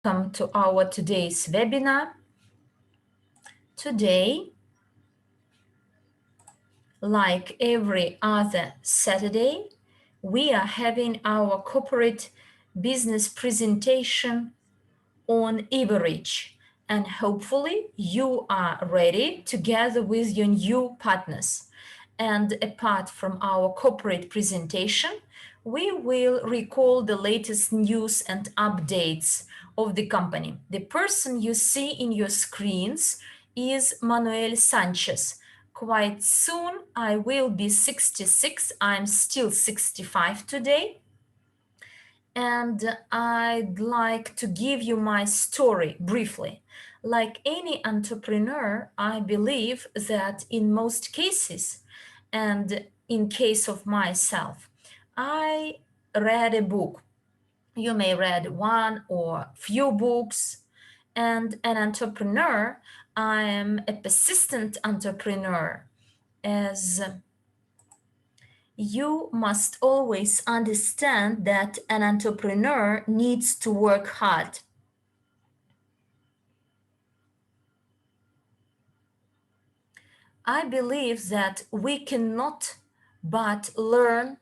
Welcome to our today's webinar. Today, like every other Saturday, we are having our corporate business presentation on Evorich, and hopefully you are ready together with your new partners. And apart from our corporate presentation, we will recall the latest news and updates of the company. The person you see in your screens is Manuel Sanchez. Quite soon I will be 66. I'm still 65 today. And I'd like to give you my story briefly. Like any entrepreneur, I believe that in most cases, and in case of myself, I read a book. You may read one or few books. And an entrepreneur, I am a persistent entrepreneur, as you must always understand that an entrepreneur needs to work hard. I believe that we cannot but learn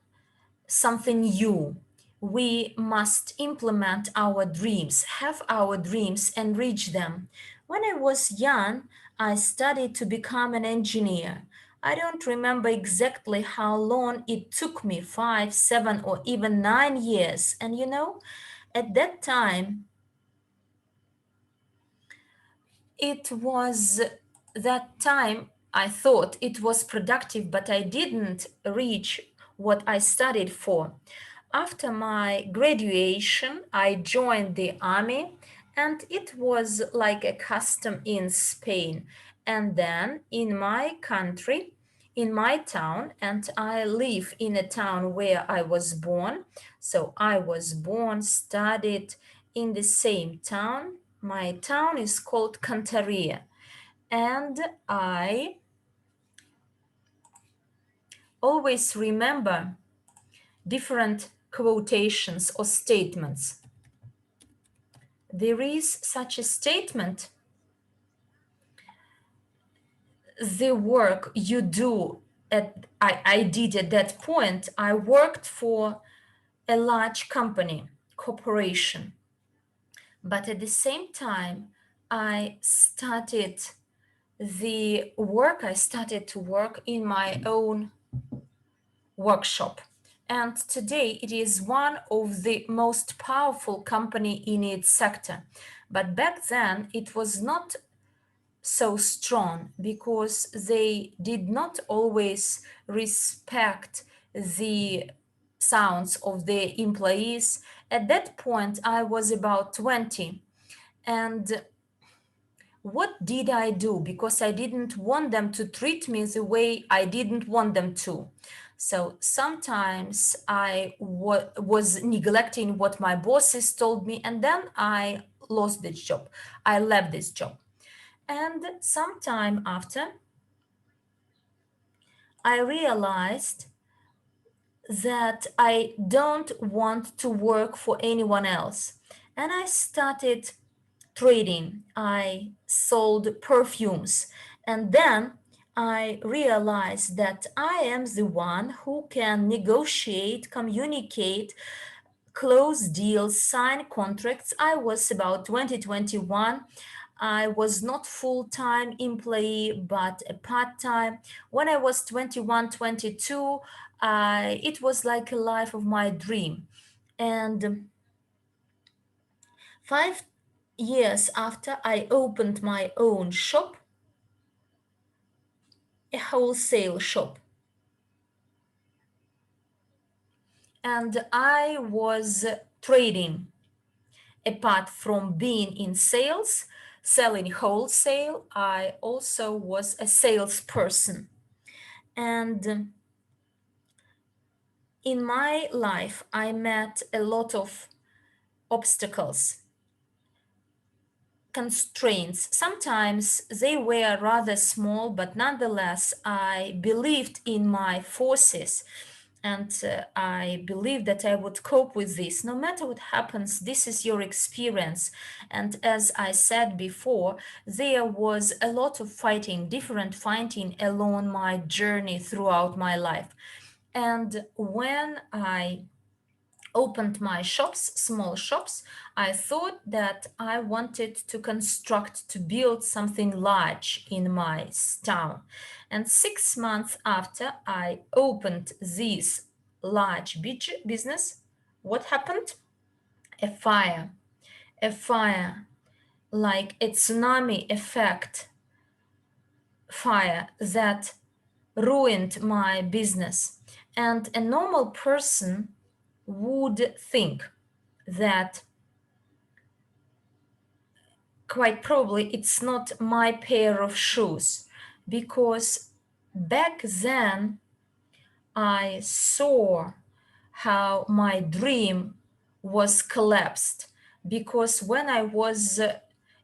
something new. We must implement our dreams, have our dreams, and reach them. When I was young, I studied to become an engineer. I don't remember exactly how long it took me 5, 7, or even 9 years. And at that time, it was that time I thought it was productive, but I didn't reach what I studied for. After my graduation, I joined the army, and it was like a custom in Spain. And then in my country, in my town, and I live in a town where I was born. So I was born, studied in the same town. My town is called Cantaria, and I always remember different quotations or statements. There is such a statement: the work you do I did at that point. I worked for a large company, corporation, but at the same time, I started I started to work in my own workshop. And today it is one of the most powerful company in its sector. But back then it was not so strong because they did not always respect the sounds of their employees. At that point, I was about 20. And what did I do? Because I didn't want them to treat me the way I didn't want them to. So sometimes I was neglecting what my bosses told me, and then I lost this job. I left this job. And sometime after, I realized that I don't want to work for anyone else. And I started trading. I sold perfumes. And then I realized that I am the one who can negotiate, communicate, close deals, sign contracts. I was about 2021. I was not full-time employee, but a part-time. When I was 21, 22, it was like a life of my dream. And 5 years after I opened my own shop, a wholesale shop, and I was trading. Apart from being in sales, selling wholesale, I also was a salesperson. And in my life, I met a lot of obstacles, constraints. Sometimes they were rather small, but nonetheless, I believed in my forces. And I believe that I would cope with this. No matter what happens, this is your experience. And as I said before, there was a lot of fighting, different fighting along my journey throughout my life. And when I opened my shops, small shops, I thought that I wanted to construct, to build something large in my town. And 6 months after I opened this large business, what happened? A fire, a fire, like a tsunami effect fire that ruined my business. And a normal person would think that quite probably it's not my pair of shoes, because back then I saw how my dream was collapsed. Because when I was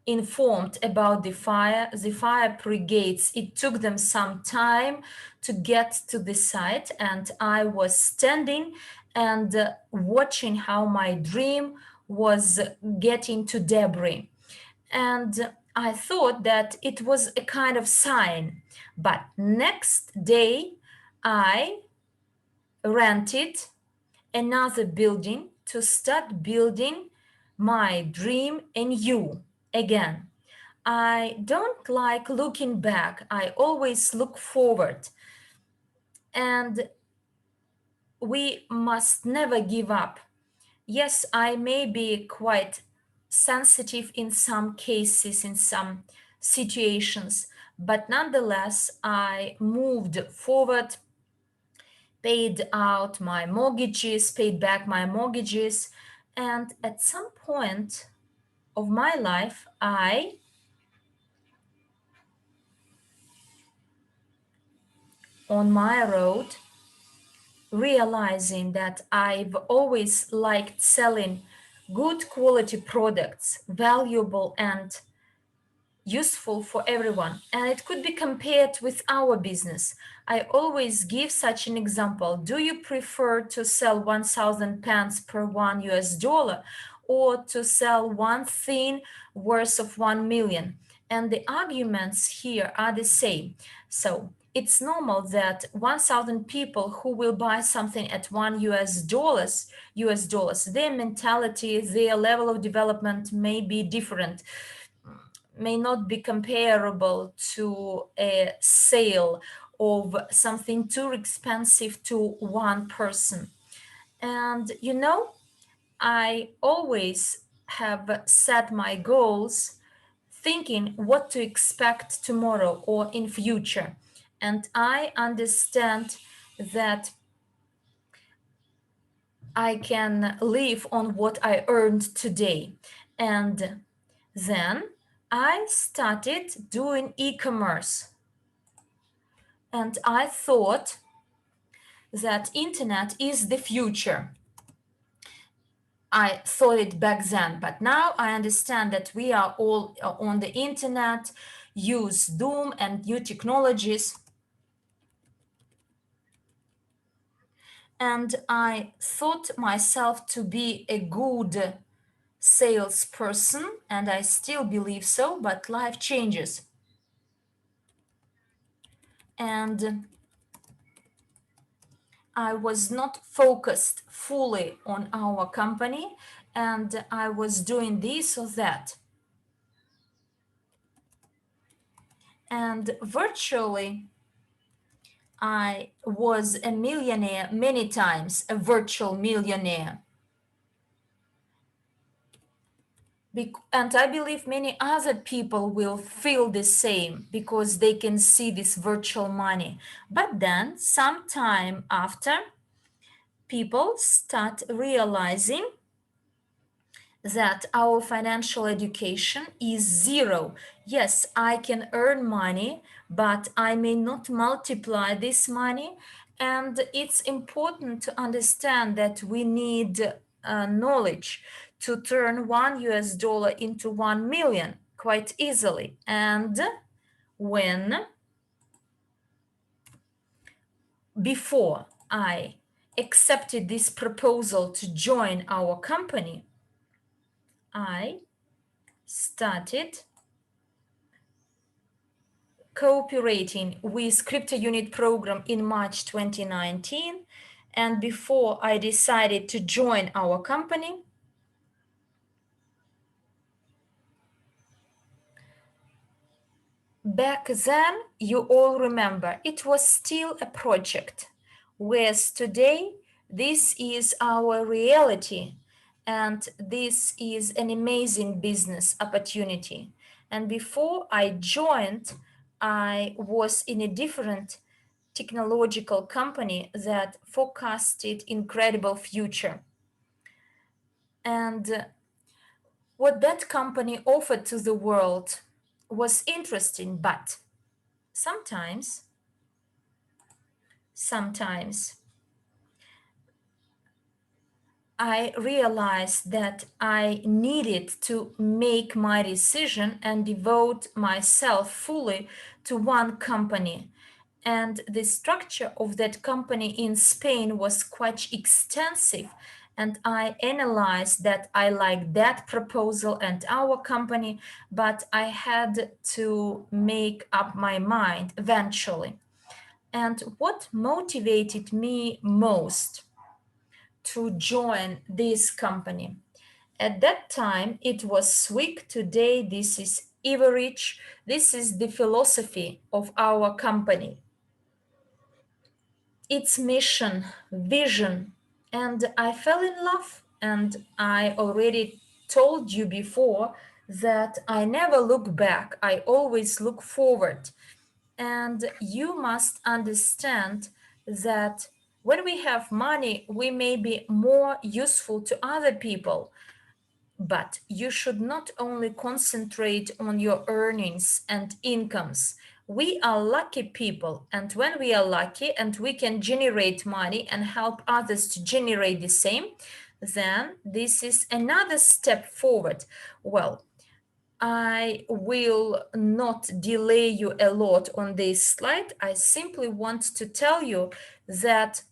informed about the fire brigades, it took them some time to get to the site, and I was standing and watching how my dream was getting to debris. And I thought that it was a kind of sign. But next day, I rented another building to start building my dream anew again. I don't like looking back, I always look forward. And we must never give up. Yes, I may be quite sensitive in some cases, in some situations, but nonetheless, I moved forward, paid out my mortgages, paid back my mortgages, and at some point of my life, I, on my road, realizing that I've always liked selling good quality products, valuable and useful for everyone, and it could be compared with our business. I always give such an example. Do you prefer to sell 1,000 pence per $1 or to sell one thing worth of 1 million? And the arguments here are the same. So it's normal that 1,000 people who will buy something at $1, their mentality, their level of development may be different, may not be comparable to a sale of something too expensive to one person. And I always have set my goals thinking what to expect tomorrow or in future. And I understand that I can live on what I earned today. And then I started doing e-commerce. And I thought that internet is the future. I thought it back then, but now I understand that we are all on the internet, use Zoom and new technologies. And I thought myself to be a good salesperson, and I still believe so, but life changes. And I was not focused fully on our company, and I was doing this or that. And virtually, I was a millionaire many times, a virtual millionaire. And I believe many other people will feel the same because they can see this virtual money. But then, sometime after, people start realizing that our financial education is zero. Yes, I can earn money, but I may not multiply this money. And it's important to understand that we need knowledge to turn $1 into 1 million quite easily. And when before I accepted this proposal to join our company, I started cooperating with crypto unit program in March 2019. And before I decided to join our company, back then, you all remember, it was still a project. Whereas today, this is our reality, and this is an amazing business opportunity. And before I joined, I was in a different technological company that forecasted incredible future. And what that company offered to the world was interesting, but sometimes sometimes I realized that I needed to make my decision and devote myself fully to one company. And the structure of that company in Spain was quite extensive. And I analyzed that I liked that proposal and our company, but I had to make up my mind eventually. And what motivated me most to join this company? At that time, it was Swick. Today, this is Evorich. This is the philosophy of our company, its mission, vision, and I fell in love. And I already told you before that I never look back, I always look forward. And you must understand that when we have money, we may be more useful to other people, but you should not only concentrate on your earnings and incomes. We are lucky people, and when we are lucky and we can generate money and help others to generate the same, then this is another step forward. Well, I will not delay you a lot on this slide. I simply want to tell you that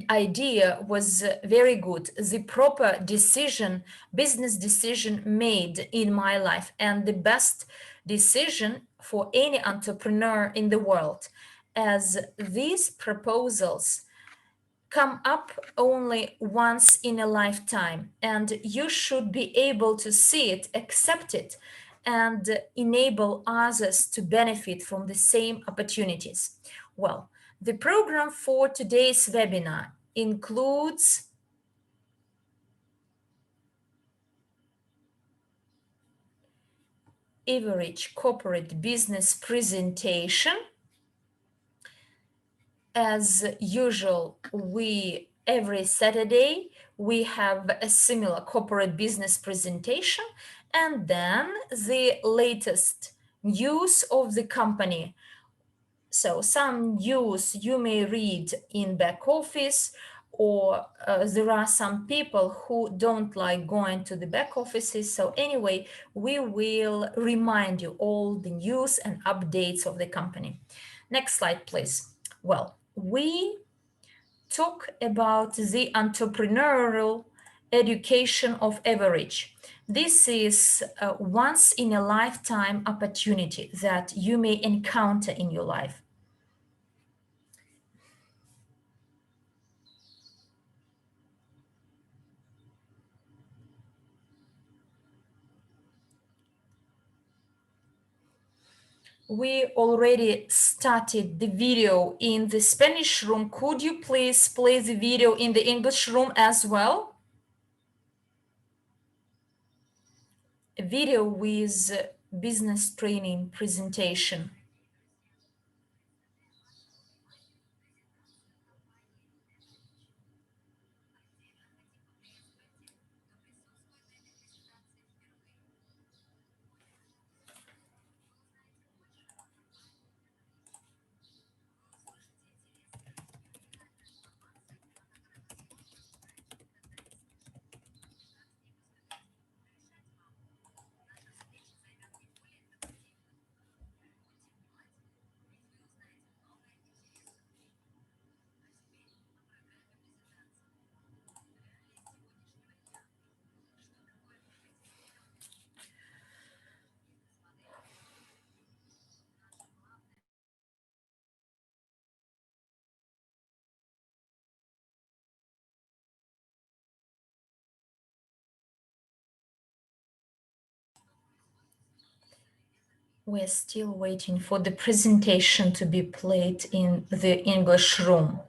idea was very good. The proper decision, business decision made in my life, and the best decision for any entrepreneur in the world, as these proposals come up only once in a lifetime, and you should be able to see it, accept it, and enable others to benefit from the same opportunities. Well, the program for today's webinar includes Evorich corporate business presentation. As usual, we every Saturday we have a similar corporate business presentation, and then the latest news of the company. So some news you may read in back office, or there are some people who don't like going to the back offices. So anyway, we will remind you all the news and updates of the company. Next slide, please. Well, we talk about the entrepreneurial education of Evorich. This is a once in a lifetime opportunity that you may encounter in your life. We already started the video in the Spanish room. Could you please play the video in the English room as well? A video with business training presentation. We're still waiting for the presentation to be played in the English room.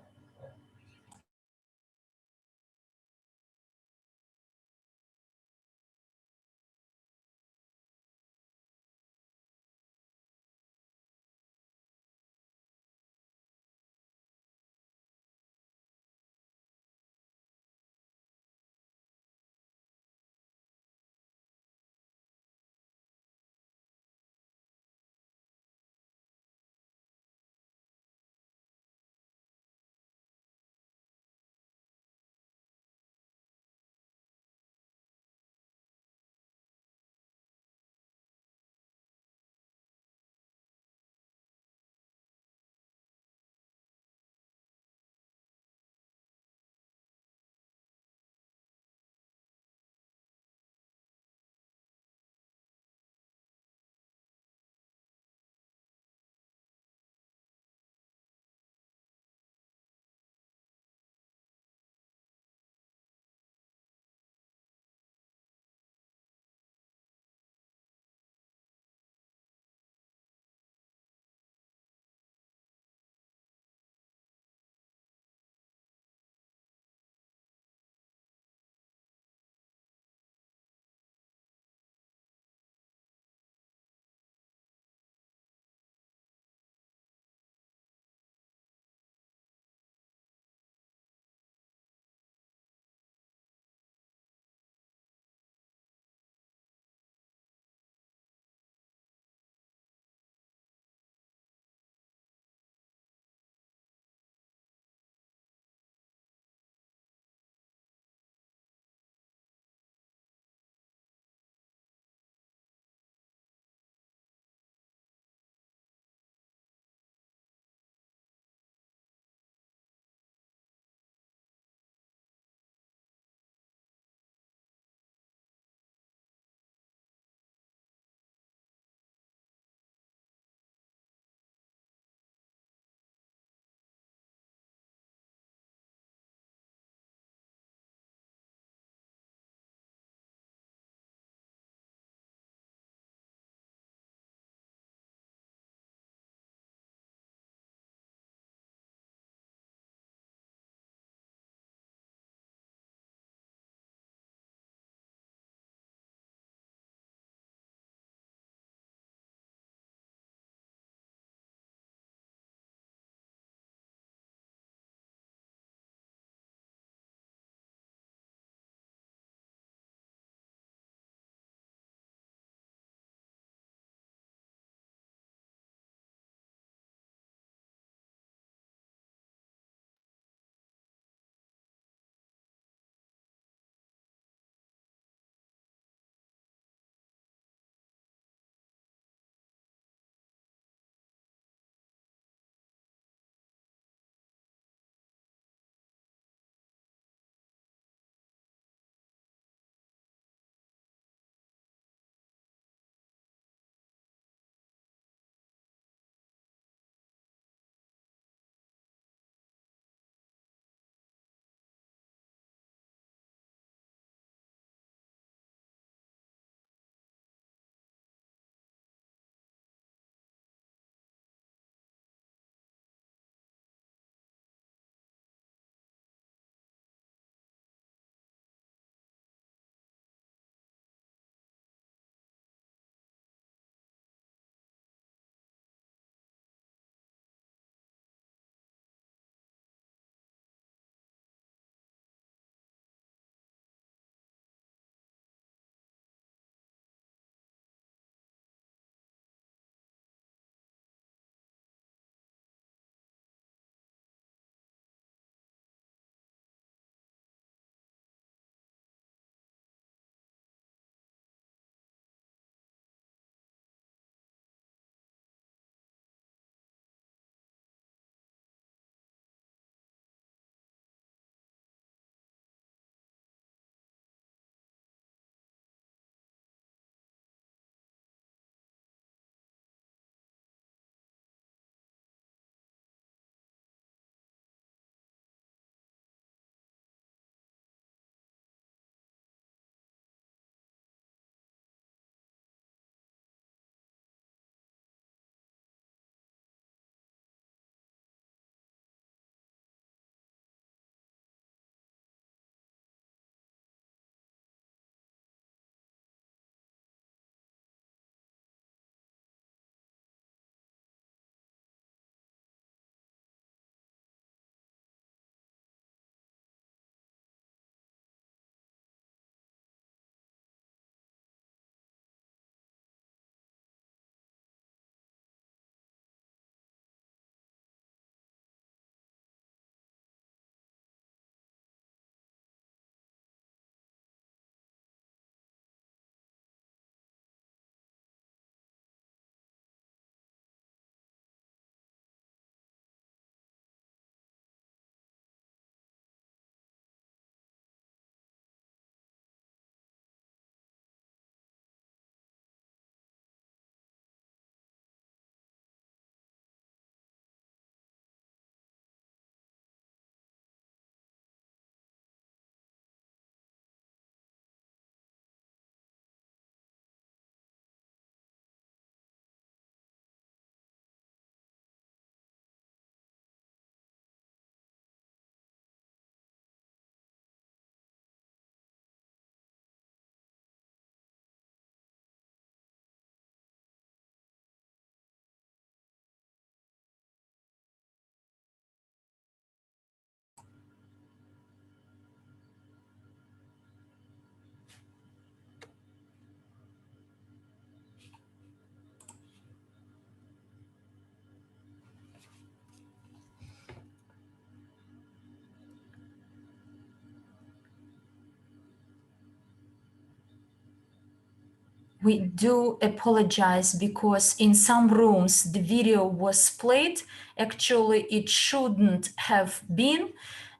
We do apologize because in some rooms the video was played. Actually, it shouldn't have been.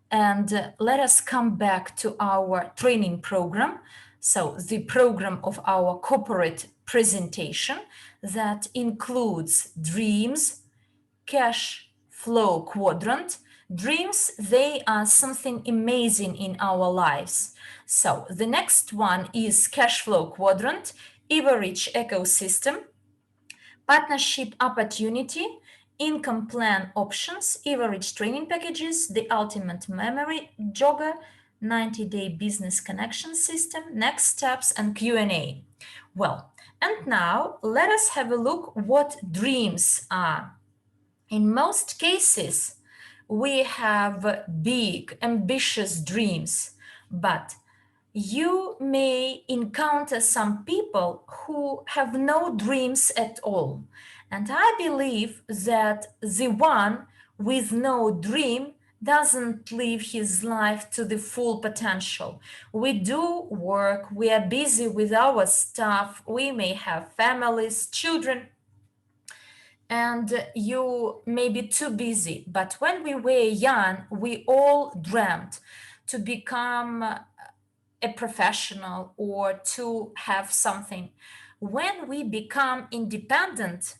And let us come back to our training program. So, the program of our corporate presentation that includes dreams, cash flow quadrant. Dreams, they are something amazing in our lives. So the next one is cash flow quadrant, Evorich ecosystem, partnership opportunity, income plan options, Evorich training packages, the ultimate memory jogger, 90-day business connection system, next steps, and Q&A. Well, and now let us have a look what dreams are. In most cases, we have big, ambitious dreams, but you may encounter some people who have no dreams at all. And I believe that the one with no dream doesn't live his life to the full potential. We do work, we are busy with our stuff, we may have families, children, and you may be too busy. But when we were young, we all dreamt to become a professional or to have something. When we become independent,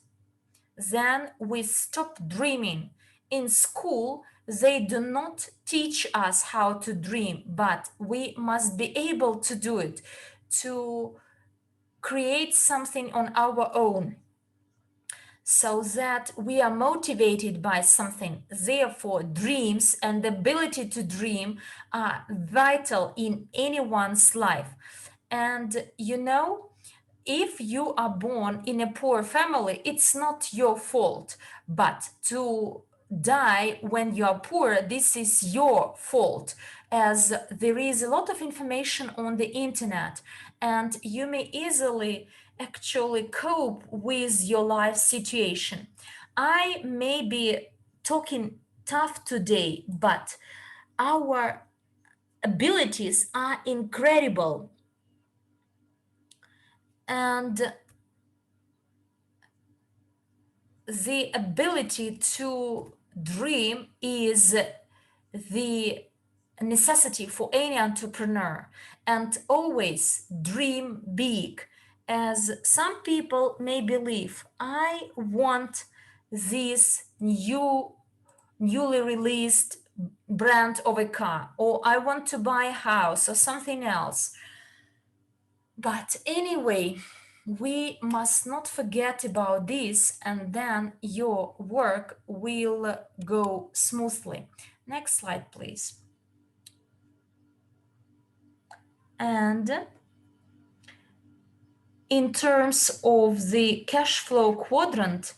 then we stop dreaming. In school, they do not teach us how to dream, but we must be able to do it, to create something on our own, so that we are motivated by something. Therefore, dreams and the ability to dream are vital in anyone's life. And you know, if you are born in a poor family, it's not your fault. But to die when you are poor, this is your fault, as there is a lot of information on the internet, and you may easily actually cope with your life situation. I may be talking tough today, but our abilities are incredible. And the ability to dream is the necessity for any entrepreneur, and always dream big, as some people may believe, I want this newly released brand of a car, or I want to buy a house or something else. But anyway, we must not forget about this, and then your work will go smoothly. Next slide, please. And in terms of the cash flow quadrant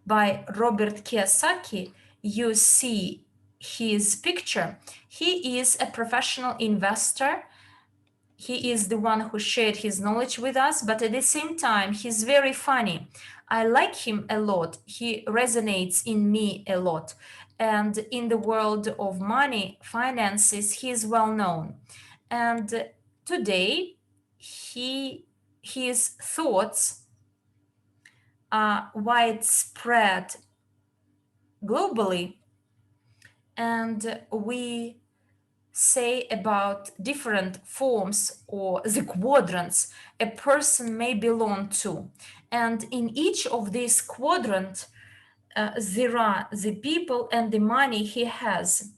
by Robert Kiyosaki, you see his picture. He is a professional investor. He is the one who shared his knowledge with us, but at the same time, he's very funny. I like him a lot. He resonates in me a lot. And in the world of money, finances, he is well known. And today, his thoughts are widespread globally, and we say about different forms or the quadrants a person may belong to. And in each of these quadrants, there are the people and the money he has.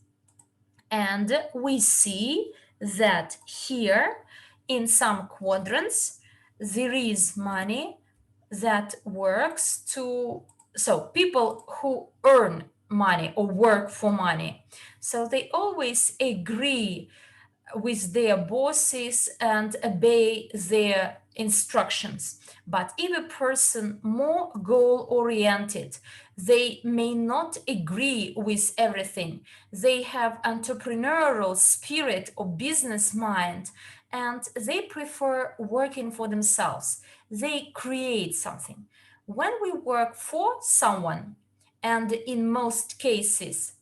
And we see that here in some quadrants, there is money that works to, so people who earn money or work for money. So they always agree with their bosses and obey their instructions. But if a person more goal oriented, they may not agree with everything. They have entrepreneurial spirit or business mind, and they prefer working for themselves. They create something. When we work for someone, and in most cases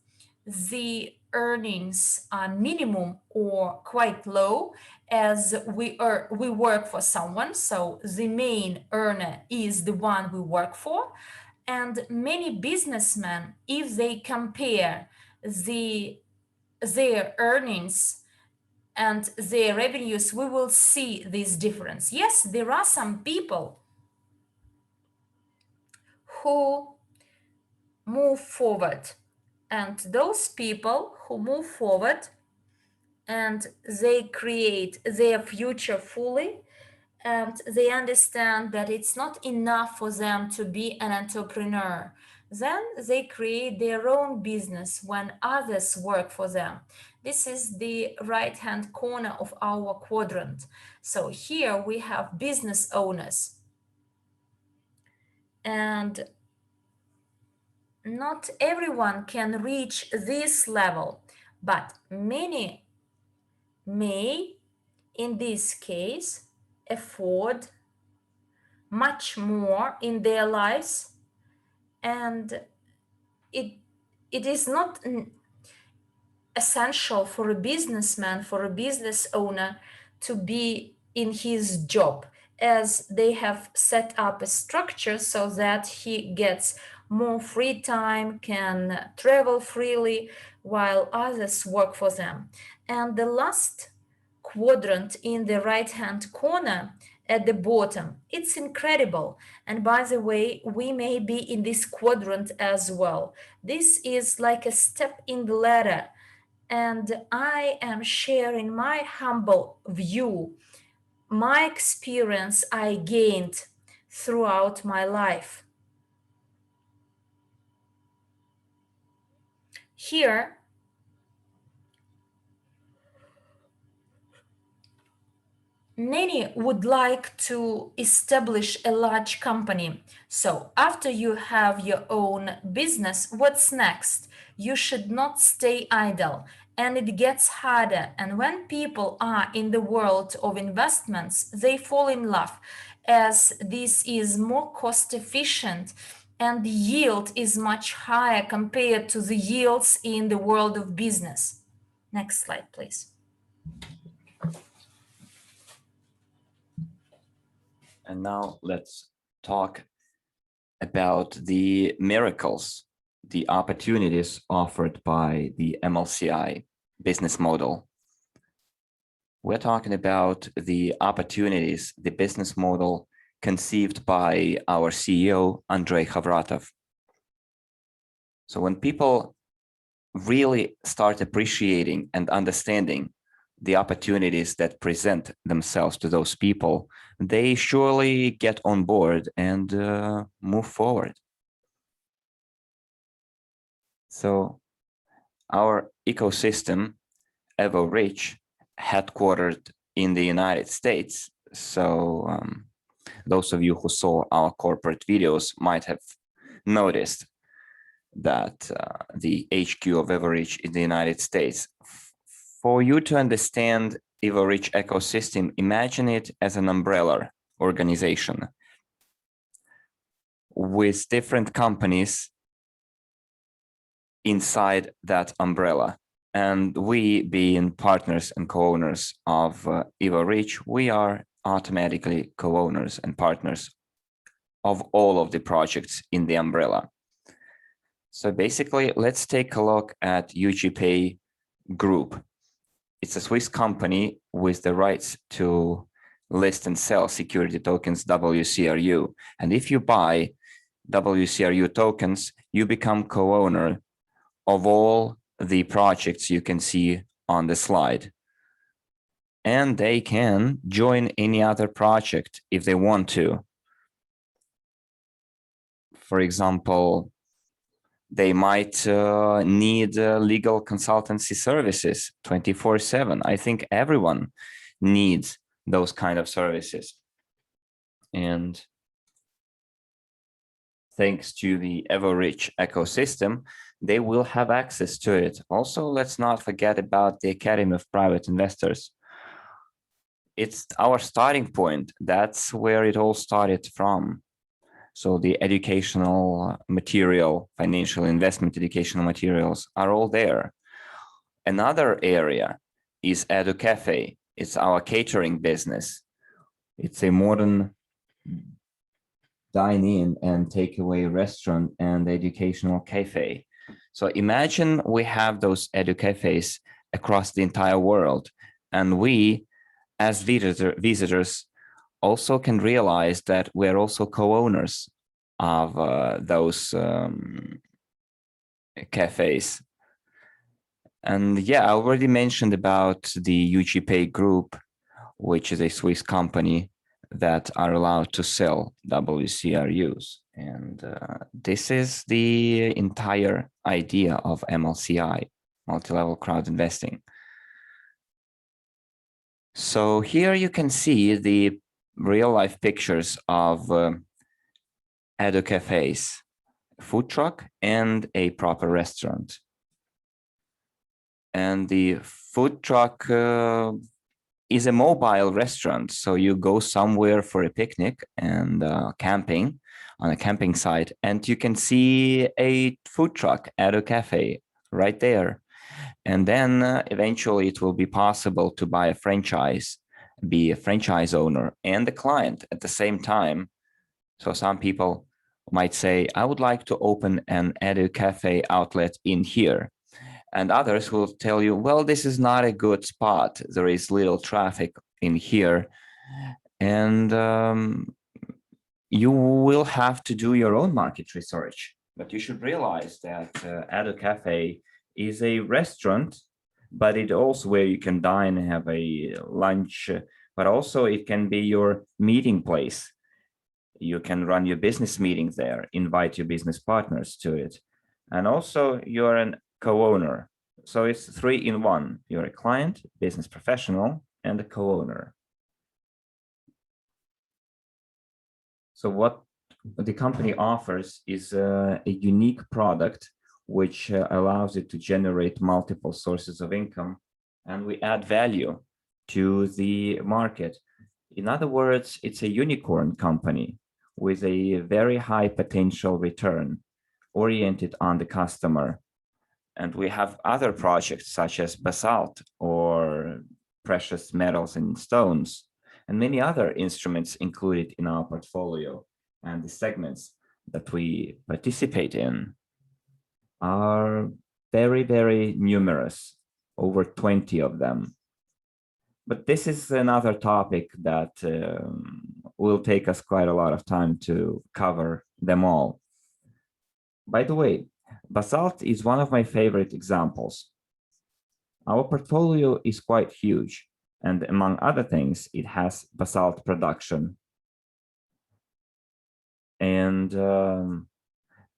the earnings are minimum or quite low, as we work for someone, so the main earner is the one we work for. And many businessmen, if they compare their earnings and their revenues, we will see this difference. Yes, there are some people who move forward, and those people who move forward and they create their future fully, and they understand that it's not enough for them to be an entrepreneur, then they create their own business when others work for them. This is the right hand corner of our quadrant. So here we have business owners, and not everyone can reach this level, but many may, in this case, afford much more in their lives. And it it is not essential for a businessman, for a business owner, to be in his job, as they have set up a structure so that he gets more free time, can travel freely, while others work for them. And the last quadrant in the right hand corner at the bottom, it's incredible. And by the way, we may be in this quadrant as well. This is like a step in the ladder, and I am sharing my humble view, my experience I gained throughout my life. Here, many would like to establish a large company. So after you have your own business, what's next? You should not stay idle. And it gets harder. And when people are in the world of investments, they fall in love, as this is more cost efficient and the yield is much higher compared to the yields in the world of business. Next slide, please. And now let's talk about the miracles, the opportunities offered by the MLCI business model. We're talking about the opportunities, the business model conceived by our CEO, Andrey. So when people really start appreciating and understanding the opportunities that present themselves to those people, they surely get on board and move forward. So our ecosystem, Evorich, headquartered in the United States. So those of you who saw our corporate videos might have noticed that the HQ of Evorich in the United States. For you to understand Evorich ecosystem, imagine it as an umbrella organization with different companies inside that umbrella. And we, being partners and co-owners of Evorich, we are automatically co-owners and partners of all of the projects in the umbrella. So basically, let's take a look at UGPay Group. It's a Swiss company with the rights to list and sell security tokens WCRU. And if you buy WCRU tokens, you become co-owner of all the projects you can see on the slide. And they can join any other project if they want to. For example, they might need legal consultancy services 24/7. I think everyone needs those kind of services. And thanks to the Evorich ecosystem, they will have access to it. Also, let's not forget about the Academy of Private Investors. It's our starting point. That's where it all started from. So the educational material, financial investment educational materials are all there. Another area is EduCafe. It's our catering business. It's a modern dine-in and takeaway restaurant and educational cafe. So imagine we have those edu cafes across the entire world, and we, as visitors, also can realize that we're also co-owners of those cafes. And yeah, I already mentioned about the UGPay Group, which is a Swiss company that are allowed to sell WCRUs. And this is the entire idea of MLCI, multi-level crowd investing. So here you can see the real life pictures of edu cafes, food truck, and a proper restaurant. And the food truck is a mobile restaurant. So you go somewhere for a picnic and camping on a camping site, and you can see a food truck at a cafe right there. And then eventually it will be possible to buy a franchise, be a franchise owner and a client at the same time. So some people might say, I would like to open an edu cafe outlet in here. And others will tell you, well, this is not a good spot. There is little traffic in here. And you will have to do your own market research. But you should realize that Edu Cafe is a restaurant, but it also where you can dine and have a lunch, but also it can be your meeting place. You can run your business meetings there, invite your business partners to it. And also you're an co-owner. So it's 3 in 1. You're a client, business professional, and a co-owner. So what the company offers is a unique product which allows it to generate multiple sources of income, and we add value to the market. In other words, it's a unicorn company with a very high potential return oriented on the customer. And we have other projects such as basalt or precious metals and stones, and many other instruments included in our portfolio. And the segments that we participate in are very, very numerous, over 20 of them. But this is another topic that will take us quite a lot of time to cover them all. By the way, basalt is one of my favorite examples. Our portfolio is quite huge, and among other things, it has basalt production. And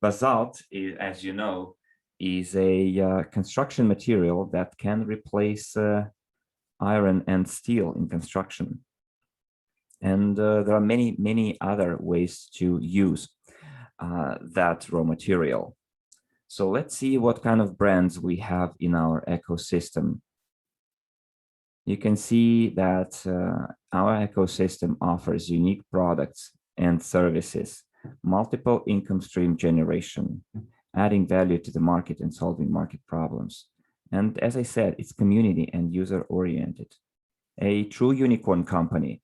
basalt, as you know, is a construction material that can replace iron and steel in construction. And there are many, many other ways to use that raw material. So let's see what kind of brands we have in our ecosystem. You can see that our ecosystem offers unique products and services, multiple income stream generation, adding value to the market and solving market problems. And as I said, it's community and user-oriented. A true unicorn company.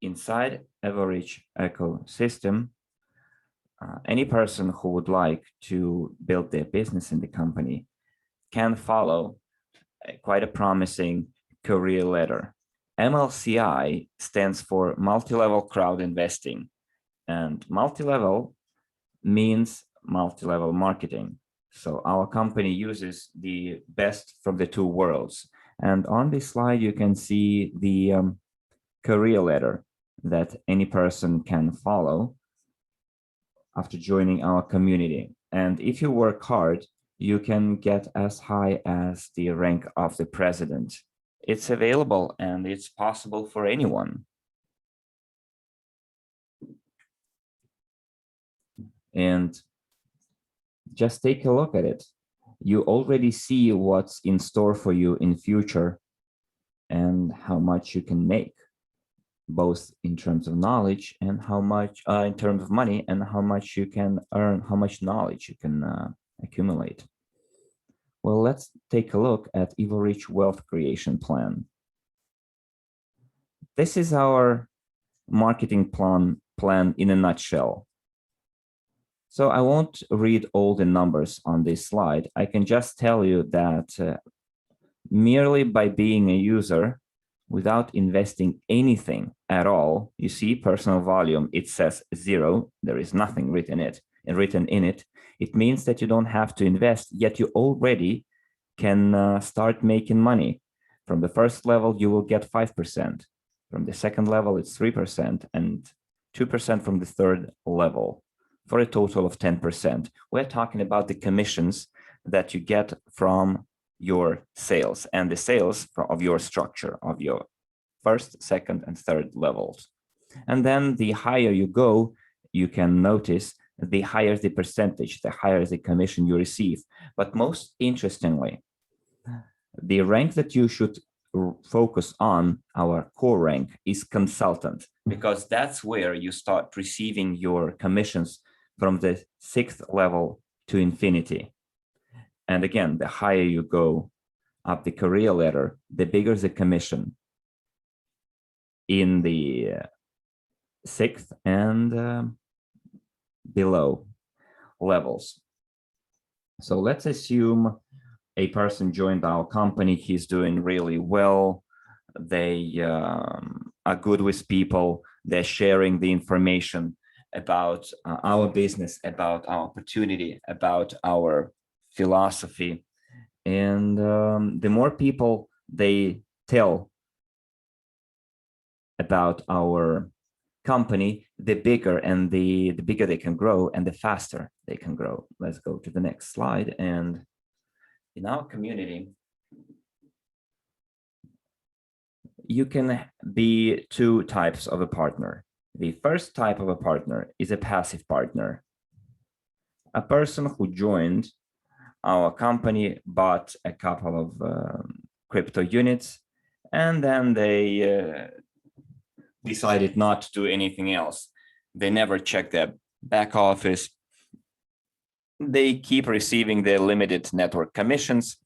Inside Evorich ecosystem, any person who would like to build their business in the company can follow quite a promising career ladder. MLCI stands for multi-level crowd investing, and multi-level means multi-level marketing. So our company uses the best from the two worlds. And on this slide, you can see the career ladder that any person can follow after joining our community. And if you work hard, you can get as high as the rank of the president. It's available and it's possible for anyone. And just take a look at it. You already see what's in store for you in future and how much you can make, both in terms of knowledge and how much, in terms of money, and how much you can earn, how much knowledge you can accumulate. Well, let's take a look at Evorich Wealth Creation Plan. This is our marketing plan in a nutshell. So I won't read all the numbers on this slide. I can just tell you that merely by being a user, without investing anything at all, you see personal volume, it says 0. There is nothing written in it. It means that you don't have to invest, yet you already can start making money. From the first level, you will get 5%. From the second level, it's 3%, and 2% from the third level, for a total of 10%. We're talking about the commissions that you get from your sales and the sales of your structure of your first, second, and third levels. And then the higher you go, you can notice the higher the percentage, the higher the commission you receive. But most interestingly, the rank that you should focus on, our core rank, is consultant, because that's where you start receiving your commissions from the 6th level to infinity. And again, the higher you go up the career ladder, the bigger the commission in the 6th and below levels. So let's assume a person joined our company, he's doing really well, they are good with people, they're sharing the information about our business, about our opportunity, about our philosophy. And the more people they tell about our company, the bigger and the bigger they can grow and the faster they can grow. Let's go to the next slide. And in our community, you can be 2 types of a partner. The first type of a partner is a passive partner, a person who joined our company, bought a couple of crypto units, and then they decided not to do anything else. They never check their back office. They keep receiving their limited network commissions.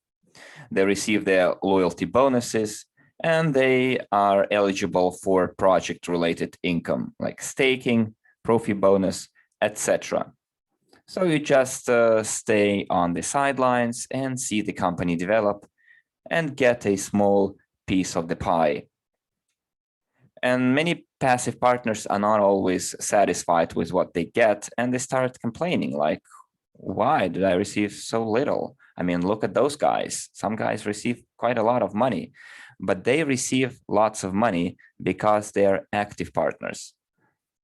They receive their loyalty bonuses, and they are eligible for project-related income like staking, profit bonus, etc. So you just stay on the sidelines and see the company develop and get a small piece of the pie. And many passive partners are not always satisfied with what they get, and they start complaining like, why did I receive so little? I mean, look at those guys. Some guys receive quite a lot of money, but they receive lots of money because they are active partners.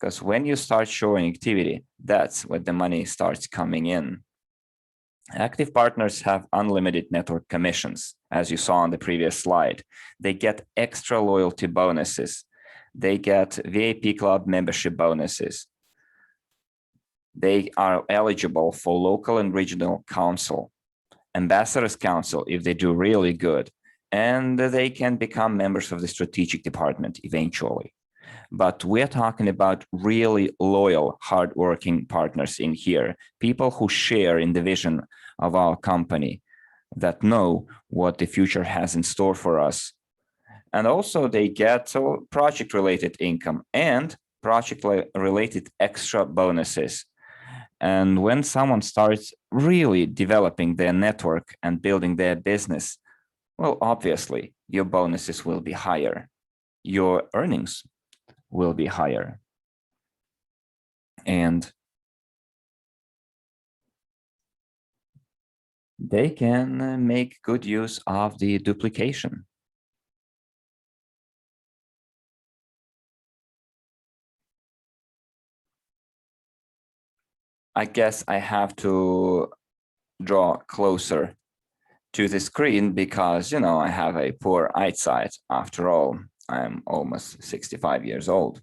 Because when you start showing activity, that's when the money starts coming in. Active partners have unlimited network commissions, as you saw on the previous slide. They get extra loyalty bonuses. They get VIP club membership bonuses. They are eligible for local and regional council, ambassadors council if they do really good, and they can become members of the strategic department eventually. But we're talking about really loyal, hardworking partners in here, people who share in the vision of our company, that know what the future has in store for us. And also they get project-related income and project-related extra bonuses. And when someone starts really developing their network and building their business, well, obviously, your bonuses will be higher. Your earnings will be higher. And they can make good use of the duplication. I guess I have to draw closer to the screen because, you know, I have a poor eyesight. After all, I'm almost 65 years old.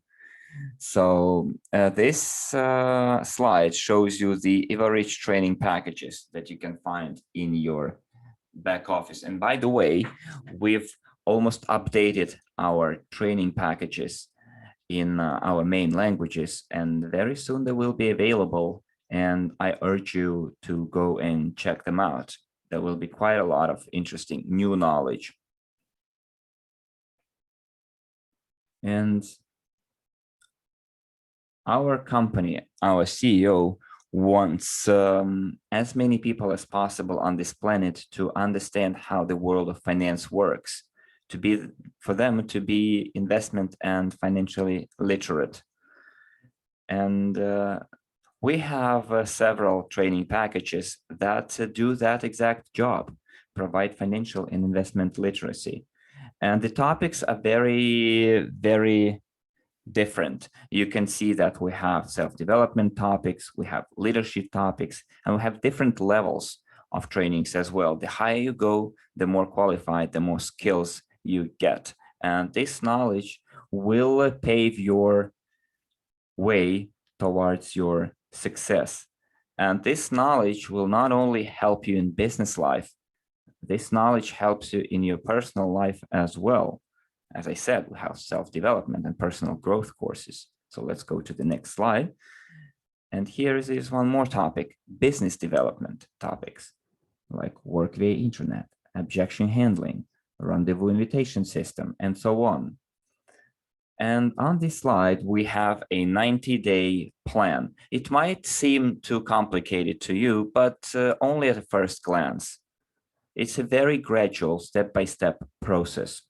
So this slide shows you the Evorich training packages that you can find in your back office. And by the way, we've almost updated our training packages in our main languages, and very soon they will be available. And I urge you to go and check them out. There will be quite a lot of interesting new knowledge. And our company, our CEO, wants as many people as possible on this planet to understand how the world of finance works, for them to be investment and financially literate. And we have several training packages that do that exact job, provide financial and investment literacy. And the topics are very, very different. You can see that we have self-development topics, we have leadership topics, and we have different levels of trainings as well. The higher you go, the more qualified, the more skills you get. And this knowledge will pave your way towards your success. And this knowledge will not only help you in business life, this knowledge helps you in your personal life as well. As I said, we have self-development and personal growth courses. So let's go to the next slide. And here is one more topic, business development topics, like work via internet, objection handling, rendezvous invitation system, and so on. And on this slide, we have a 90-day plan. It might seem too complicated to you, but only at a first glance. It's a very gradual, step-by-step process.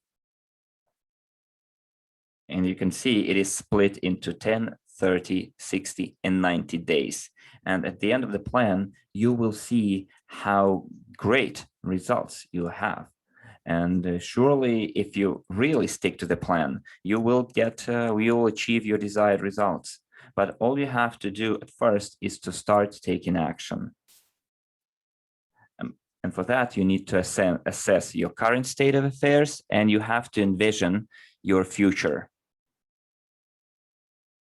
And you can see it is split into 10, 30, 60, and 90 days. And at the end of the plan, you will see how great results you have. And surely, if you really stick to the plan, you will achieve your desired results. But all you have to do at first is to start taking action. And for that, you need to assess your current state of affairs, and you have to envision your future.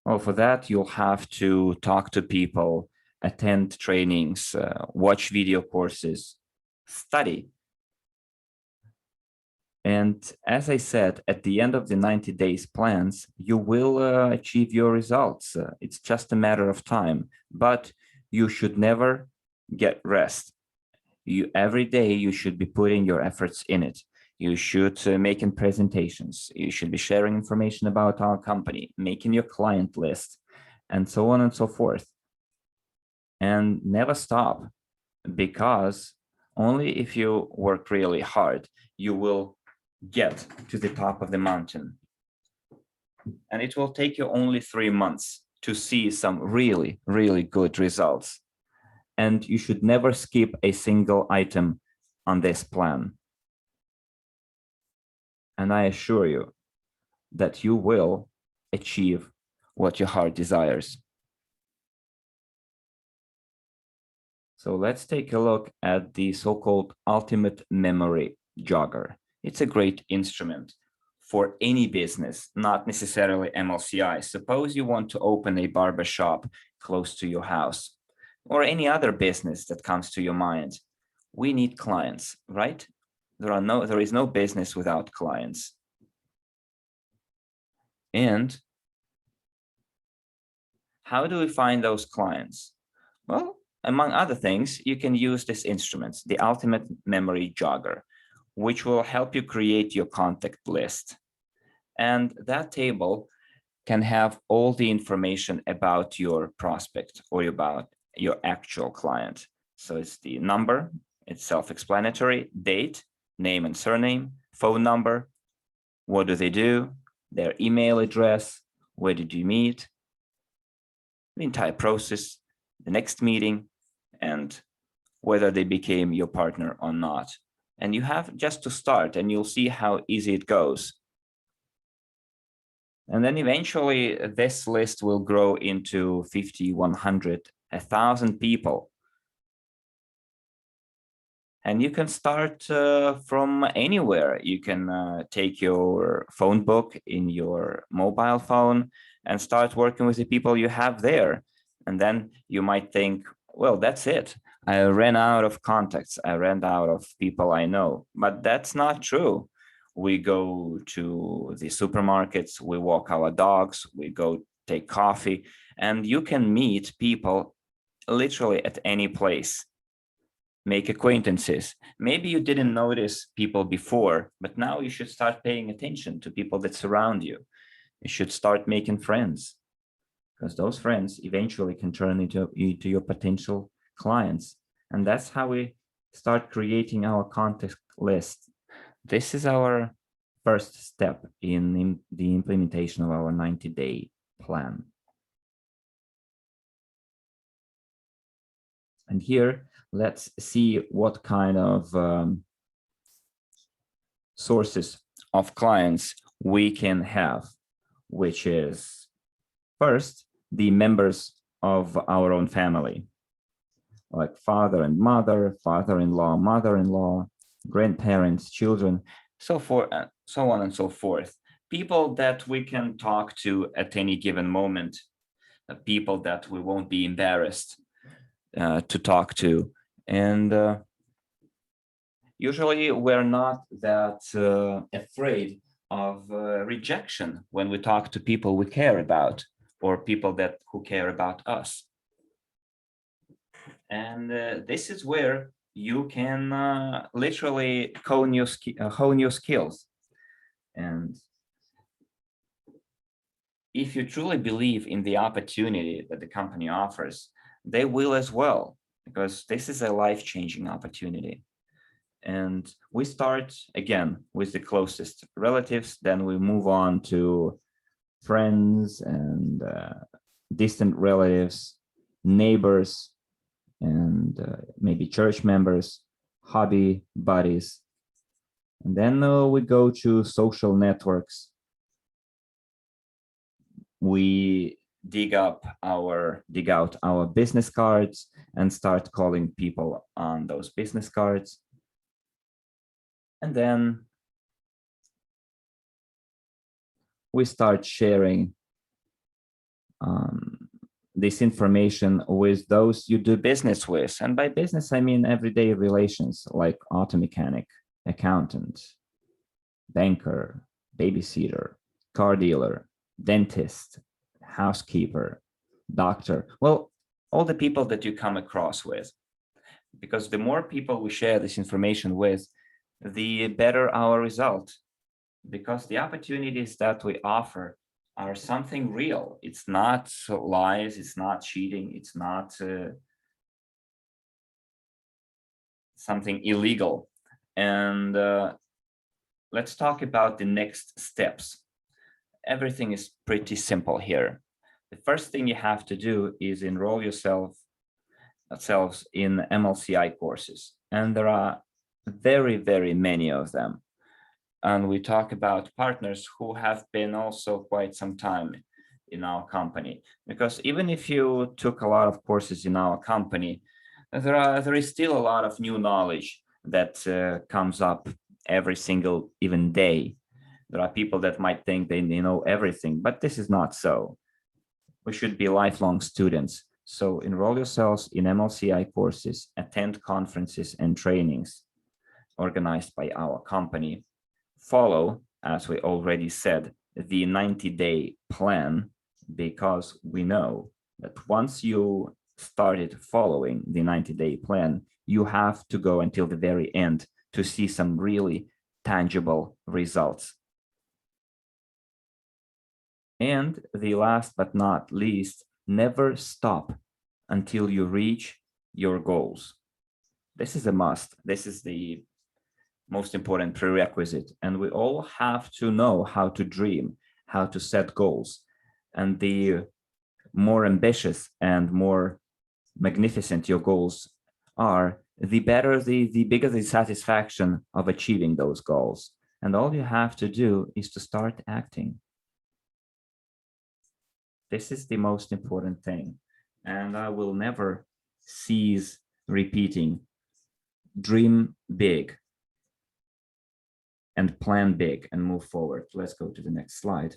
Well, for that, you'll have to talk to people, attend trainings, watch video courses, study. And as I said, at the end of the 90 days plans, you will achieve your results. It's just a matter of time, but you should never get rest. Every day you should be putting your efforts in it. You should making presentations. You should be sharing information about our company, making your client list, and so on and so forth. And never stop, because only if you work really hard, you will get to the top of the mountain. And it will take you only 3 months to see some really, really good results. And you should never skip a single item on this plan. And I assure you that you will achieve what your heart desires. So let's take a look at the so-called ultimate memory jogger. It's a great instrument for any business, not necessarily MLCI. Suppose you want to open a barber shop close to your house, or any other business that comes to your mind. We need clients, right? There is no business without clients. And how do we find those clients? Well, among other things, you can use this instrument, the ultimate memory jogger, which will help you create your contact list. And that table can have all the information about your prospect or about your actual client. So it's the number, it's self-explanatory, date, name and surname, phone number, what do they do, their email address, where did you meet, the entire process, the next meeting, and whether they became your partner or not. And you have just to start, and you'll see how easy it goes. And then eventually this list will grow into 50, 100, 1,000 people. And you can start from anywhere. You can take your phone book in your mobile phone and start working with the people you have there. And then you might think, well, that's it. I ran out of contacts. I ran out of people I know. But that's not true. We go to the supermarkets, we walk our dogs, we go take coffee, and you can meet people literally at any place. Make acquaintances. Maybe you didn't notice people before, but now you should start paying attention to people that surround you. You should start making friends, because those friends eventually can turn into your potential clients. And that's how we start creating our contact list. This is our first step in the implementation of our 90-day plan. And here, let's see what kind of sources of clients we can have, which is first, the members of our own family, like father and mother, father-in-law, mother-in-law, grandparents, children, so on and so forth. People that we can talk to at any given moment, people that we won't be embarrassed to talk to. And usually we're not that afraid of rejection when we talk to people we care about, or people who care about us. And this is where you can literally hone your skills. And if you truly believe in the opportunity that the company offers, they will as well, because this is a life-changing opportunity. And we start again with the closest relatives, then we move on to friends and distant relatives, neighbors, and maybe church members, hobby buddies. And then we go to social networks. We dig out our business cards and start calling people on those business cards. And then we start sharing this information with those you do business with. And by business, I mean everyday relations like auto mechanic, accountant, banker, babysitter, car dealer, dentist, housekeeper, doctor. Well, all the people that you come across with. Because the more people we share this information with, the better our result. Because the opportunities that we offer are something real. It's not lies, it's not cheating, it's not something illegal. And let's talk about the next steps. Everything is pretty simple here. The first thing you have to do is enroll yourselves in MLCI courses. And there are very, very many of them. And we talk about partners who have been also quite some time in our company. Because even if you took a lot of courses in our company, there is still a lot of new knowledge that comes up every single even day. There are people that might think they know everything, but this is not so. We should be lifelong students. So enroll yourselves in MLCI courses, attend conferences and trainings organized by our company. Follow, as we already said, the 90-day plan, because we know that once you started following the 90-day plan, you have to go until the very end to see some really tangible results. And the last but not least, never stop until you reach your goals. This is a must. This is the most important prerequisite. And we all have to know how to dream, how to set goals. And the more ambitious and more magnificent your goals are, the better, the bigger the satisfaction of achieving those goals. And all you have to do is to start acting. This is the most important thing. And I will never cease repeating, dream big and plan big and move forward. Let's go to the next slide.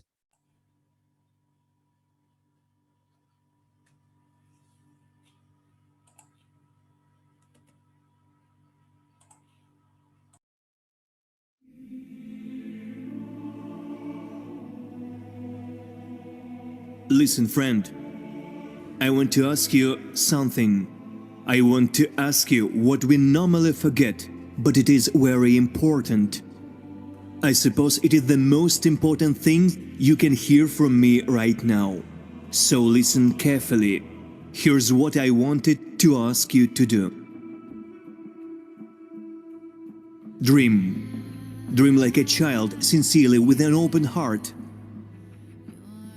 Listen, friend, I want to ask you something. I want to ask you what we normally forget, but it is very important. I suppose it is the most important thing you can hear from me right now. So listen carefully. Here's what I wanted to ask you to do. Dream. Dream like a child, sincerely, with an open heart.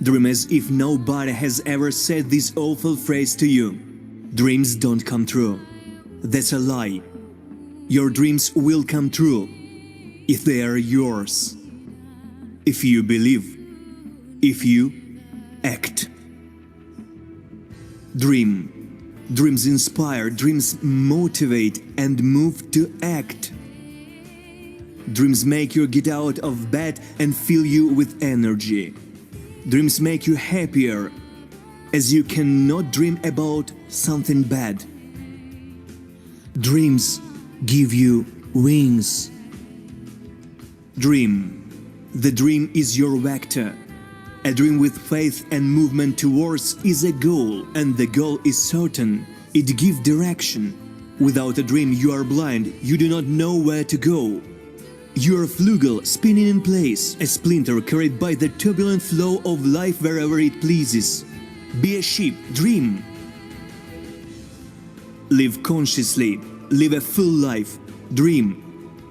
Dream as if nobody has ever said this awful phrase to you. Dreams don't come true. That's a lie. Your dreams will come true if they are yours. If you believe. If you act. Dream. Dreams inspire, dreams motivate and move to act. Dreams make you get out of bed and fill you with energy. Dreams make you happier, as you cannot dream about something bad. Dreams give you wings. Dream. The dream is your vector. A dream with faith and movement towards is a goal, and the goal is certain. It gives direction. Without a dream you are blind, you do not know where to go. You are a flugel spinning in place, a splinter carried by the turbulent flow of life wherever it pleases. Be a ship, dream. Live consciously, live a full life, dream.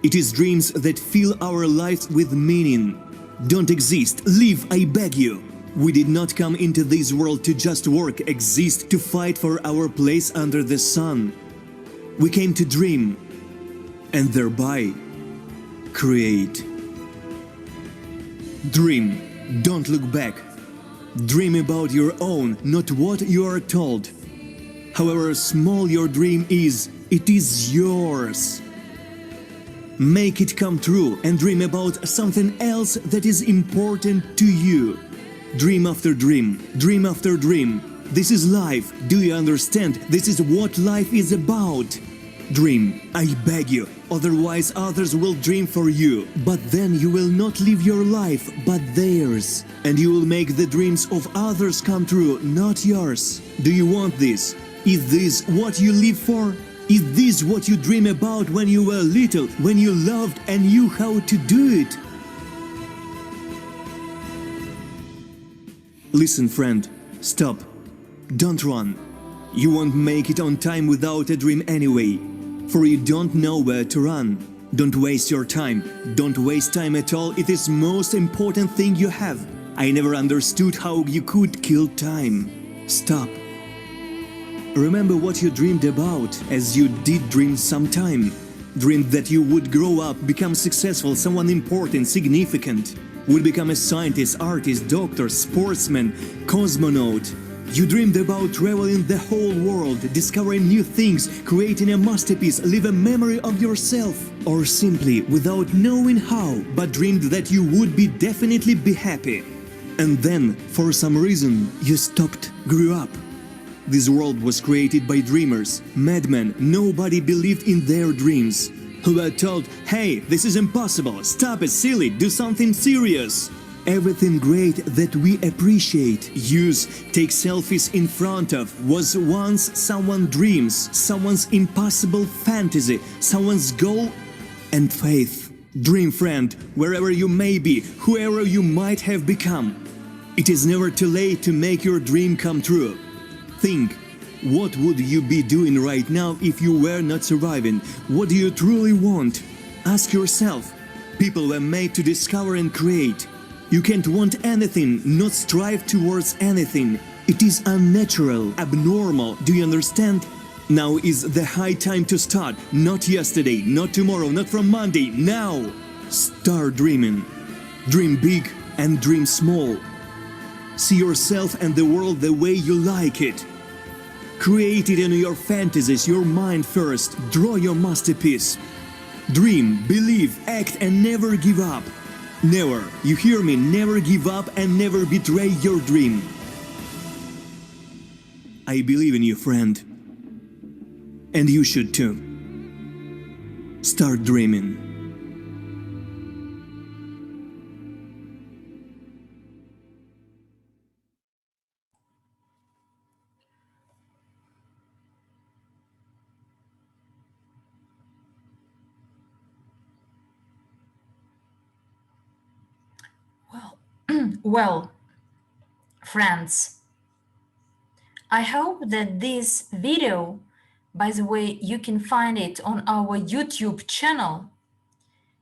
It is dreams that fill our lives with meaning. Don't exist, live, I beg you. We did not come into this world to just work, exist, to fight for our place under the sun. We came to dream, and thereby create. Dream, don't look back. Dream about your own, not what you are told. However small your dream is, it is yours. Make it come true and dream about something else that is important to you. Dream after dream, dream after dream. This is life, do you understand? This is what life is about. Dream, I beg you, otherwise others will dream for you. But then you will not live your life, but theirs. And you will make the dreams of others come true, not yours. Do you want this? Is this what you live for? Is this what you dream about when you were little, when you loved and knew how to do it? Listen, friend, stop. Don't run. You won't make it on time without a dream anyway. For you don't know where to run. Don't waste your time. Don't waste time at all. It is most important thing you have. I never understood how you could kill time. Stop. Remember what you dreamed about, as you did dream sometime. Dreamed that you would grow up, become successful, someone important, significant. Would become a scientist, artist, doctor, sportsman, cosmonaut. You dreamed about traveling the whole world, discovering new things, creating a masterpiece, leave a memory of yourself. Or simply, without knowing how, but dreamed that you would definitely be happy. And then, for some reason, you stopped, grew up. This world was created by dreamers, madmen, nobody believed in their dreams. Who were told, hey, this is impossible, stop it, silly, do something serious. Everything great that we appreciate, use, take selfies in front of, was once someone's dreams, someone's impossible fantasy, someone's goal and faith. Dream friend, wherever you may be, whoever you might have become. It is never too late to make your dream come true. Think, what would you be doing right now if you were not surviving? What do you truly want? Ask yourself. People were made to discover and create. You can't want anything, not strive towards anything. It is unnatural, abnormal, do you understand? Now is the high time to start, not yesterday, not tomorrow, not from Monday, now! Start dreaming. Dream big and dream small. See yourself and the world the way you like it. Create it in your fantasies, your mind first. Draw your masterpiece. Dream, believe, act and never give up. Never, you hear me, never give up and never betray your dream. I believe in you, friend. And you should too. Start dreaming. Well, friends, I hope that this video, by the way, you can find it on our YouTube channel,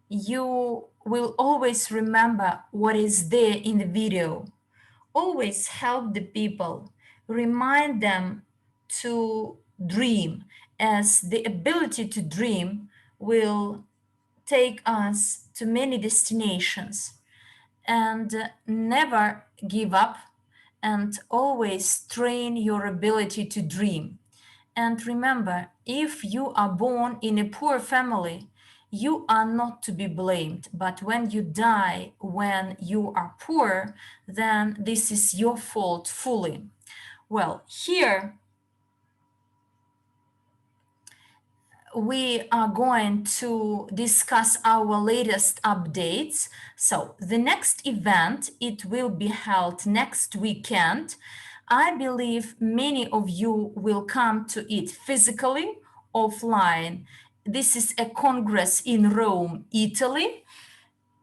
you will always remember what is there in the video. Always help the people, remind them to dream, as the ability to dream will take us to many destinations. And never give up, and always train your ability to dream. And remember, if you are born in a poor family, you are not to be blamed. But when you die when you are poor, then this is your fault fully. Well, here we are going to discuss our latest updates. So the next event, it will be held next weekend. I believe many of you will come to it physically, offline. This is a congress in Rome, Italy,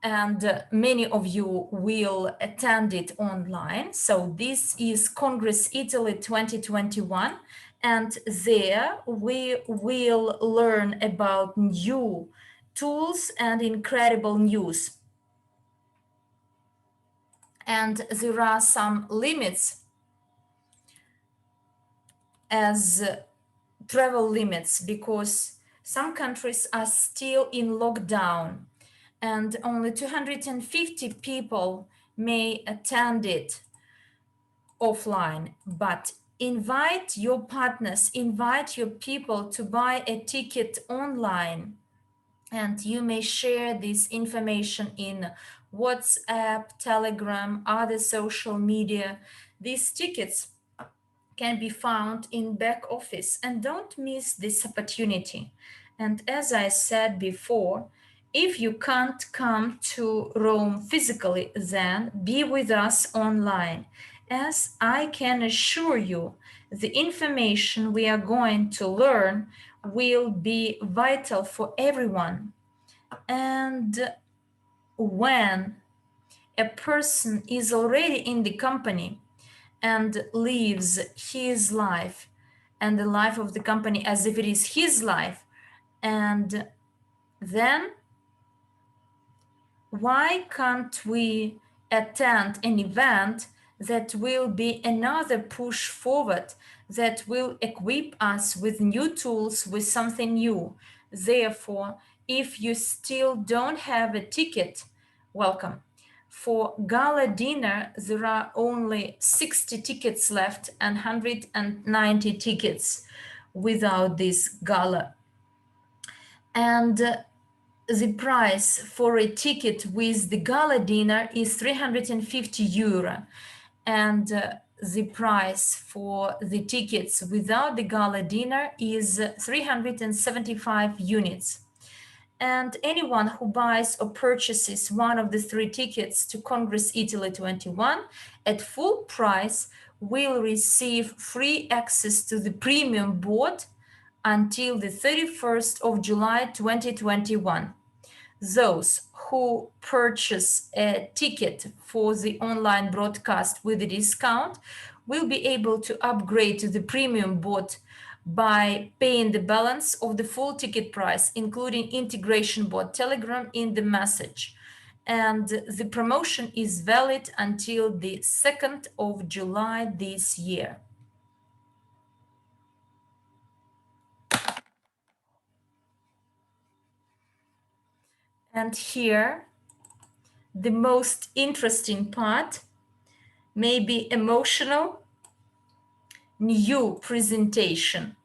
and many of you will attend it online. So this is Congress Italy 2021, and there we will learn about new tools and incredible news. And there are some limits as travel limits, because some countries are still in lockdown and only 250 people may attend it offline. But invite your partners, invite your people to buy a ticket online, and you may share this information in WhatsApp, Telegram, other social media. These tickets can be found in back office, and don't miss this opportunity. And as I said before, if you can't come to Rome physically, then be with us online, as I can assure you the information we are going to learn will be vital for everyone. And when a person is already in the company and lives his life and the life of the company as if it is his life, and then why can't we attend an event that will be another push forward, that will equip us with new tools, with something new? Therefore, if you still don't have a ticket, welcome. For gala dinner, there are only 60 tickets left and 190 tickets without this gala. And the price for a ticket with the gala dinner is 350 euro. And the price for the tickets without the gala dinner is 375 units. And anyone who buys or purchases one of the 3 tickets to Congress Italy 21 at full price will receive free access to the premium board until the 31st of July 2021. Those who purchase a ticket for the online broadcast with a discount will be able to upgrade to the premium bot by paying the balance of the full ticket price, including integration bot Telegram in the message. And the promotion is valid until the 2nd of July this year. And here, the most interesting part, may be emotional, NEEW presentation.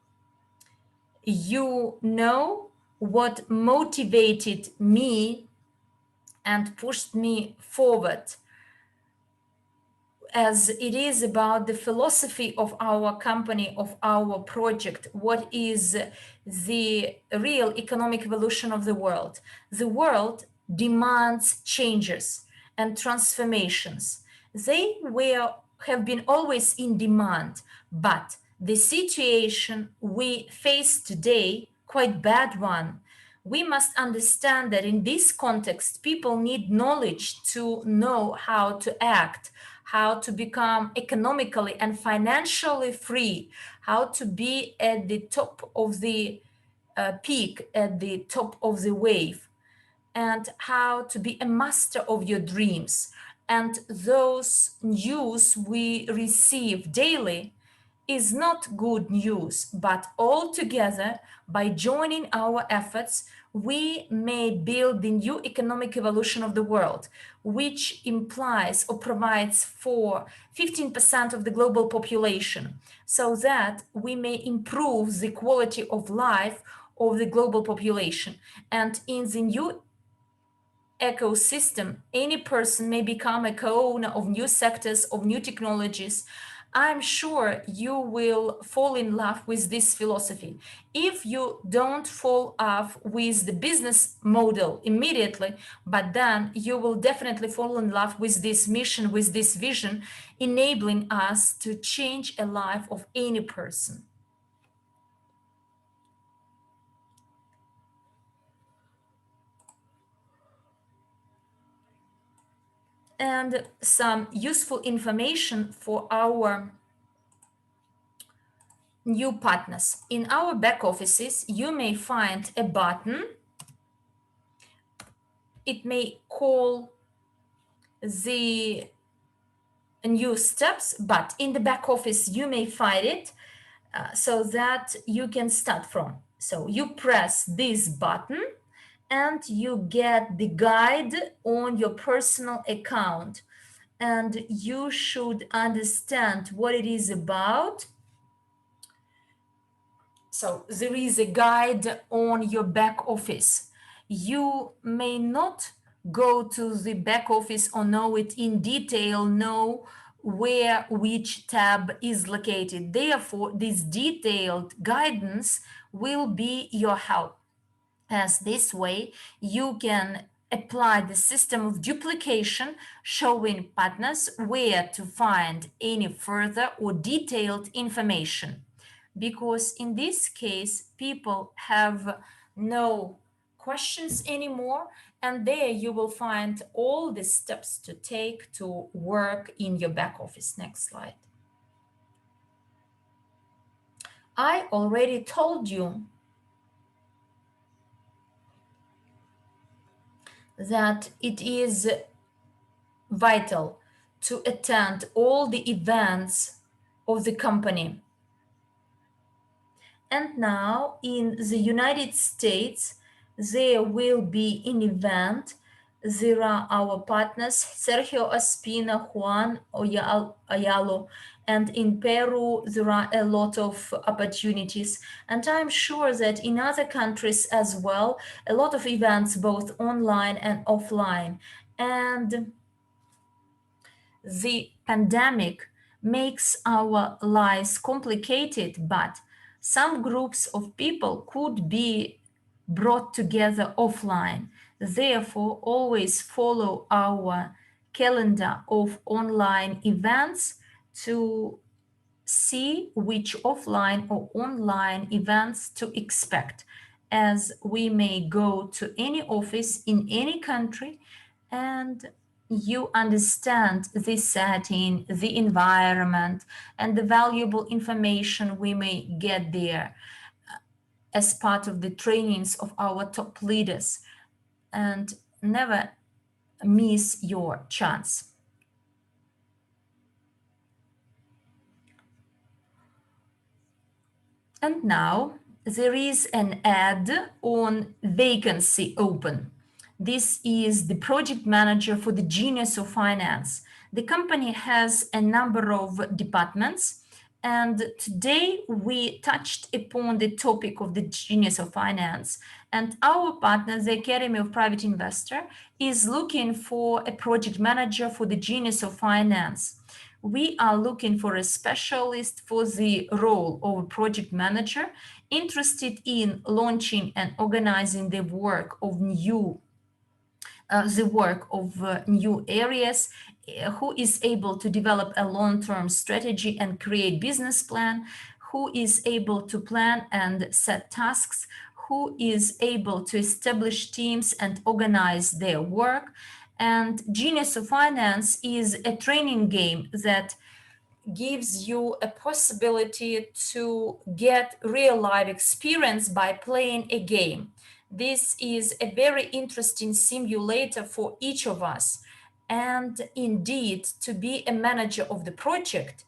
You know what motivated me and pushed me forward, as it is about the philosophy of our company, of our project. What is the real economic evolution of the world? The world demands changes and transformations. They have been always in demand, but the situation we face today, quite bad one, We must understand that in this context, people need knowledge to know how to act, how to become economically and financially free, how to be at the top of the peak, at the top of the wave, and how to be a master of your dreams. And those news we receive daily is not good news, but altogether, by joining our efforts, we may build the new economic evolution of the world, which implies or provides for 15% of the global population, so that we may improve the quality of life of the global population. And in the new ecosystem, any person may become a co-owner of new sectors, of new technologies. I'm sure you will fall in love with this philosophy. If you don't fall off with the business model immediately, but then you will definitely fall in love with this mission, with this vision, enabling us to change a life of any person. And some useful information for our new partners. In our back offices, you may find a button. It may call the new steps, but in the back office, you may find it so that you can start from. So you press this button and you get the guide on your personal account. And you should understand what it is about. So there is a guide on your back office. You may not go to the back office or know it in detail, know where which tab is located. Therefore, this detailed guidance will be your help, as this way you can apply the system of duplication, showing partners where to find any further or detailed information. Because in this case, people have no questions anymore, and there you will find all the steps to take to work in your back office. Next slide. I already told you that it is vital to attend all the events of the company. And now in the United States, there will be an event. There are our partners, Sergio Espina, Juan Ayalo, and in Peru, there are a lot of opportunities. And I'm sure that in other countries as well, a lot of events, both online and offline. And the pandemic makes our lives complicated, but some groups of people could be brought together offline. Therefore, always follow our calendar of online events to see which offline or online events to expect, as we may go to any office in any country and you understand the setting, the environment, and the valuable information we may get there as part of the trainings of our top leaders. And never miss your chance. And now there is an ad on vacancy open. This is the project manager for the Genius of Finance. The company has a number of departments, and today we touched upon the topic of the Genius of Finance. And our partner, the Academy of Private Investor, is looking for a project manager for the Genius of Finance. We are looking for a specialist for the role of a project manager interested in launching and organizing the work of new areas, who is able to develop a long-term strategy and create business plan, who is able to plan and set tasks, who is able to establish teams and organize their work. And Genius of Finance is a training game that gives you a possibility to get real life experience by playing a game. This is a very interesting simulator for each of us. And indeed, to be a manager of the project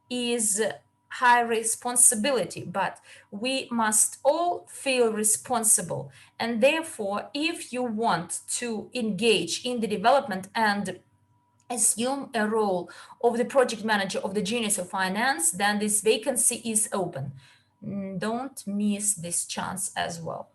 is high responsibility, but we must all feel responsible. And therefore, if you want to engage in the development and assume a role of the project manager of the Genius of Finance, then this vacancy is open. Don't miss this chance as well.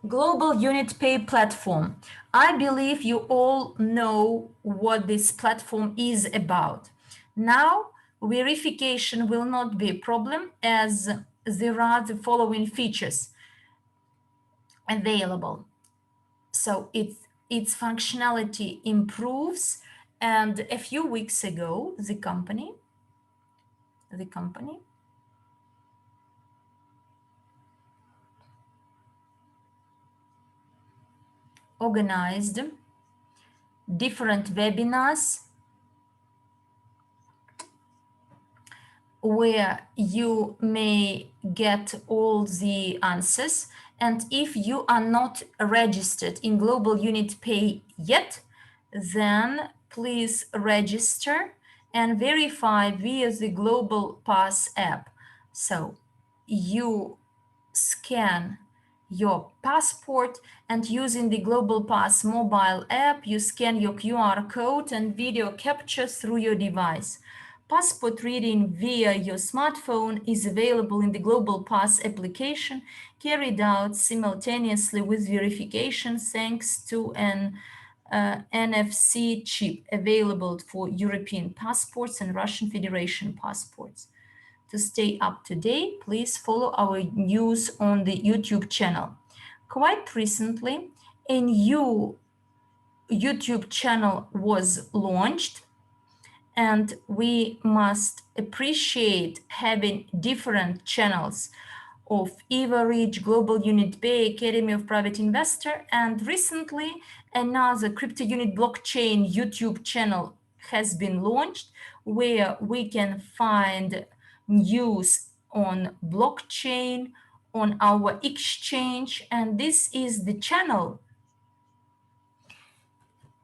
Global Unit Pay platform. I believe you all know what this platform is about. Now, verification will not be a problem as there are the following features available. So its functionality improves, and a few weeks ago the company organized different webinars where you may get all the answers. And if you are not registered in Global Unit Pay yet, then please register and verify via the Global Pass app. So you scan your passport, and using the Global Pass mobile app, you scan your QR code and video capture through your device. Passport reading via your smartphone is available in the Global Pass application, carried out simultaneously with verification thanks to an NFC chip available for European passports and Russian Federation passports. To stay up to date, please follow our news on the YouTube channel. Quite recently, a new YouTube channel was launched, and we must appreciate having different channels of Evorich, Global Unit Pay, Academy of Private Investor, and recently another crypto unit blockchain YouTube channel has been launched where we can find news on blockchain, on our exchange, and this is the channel.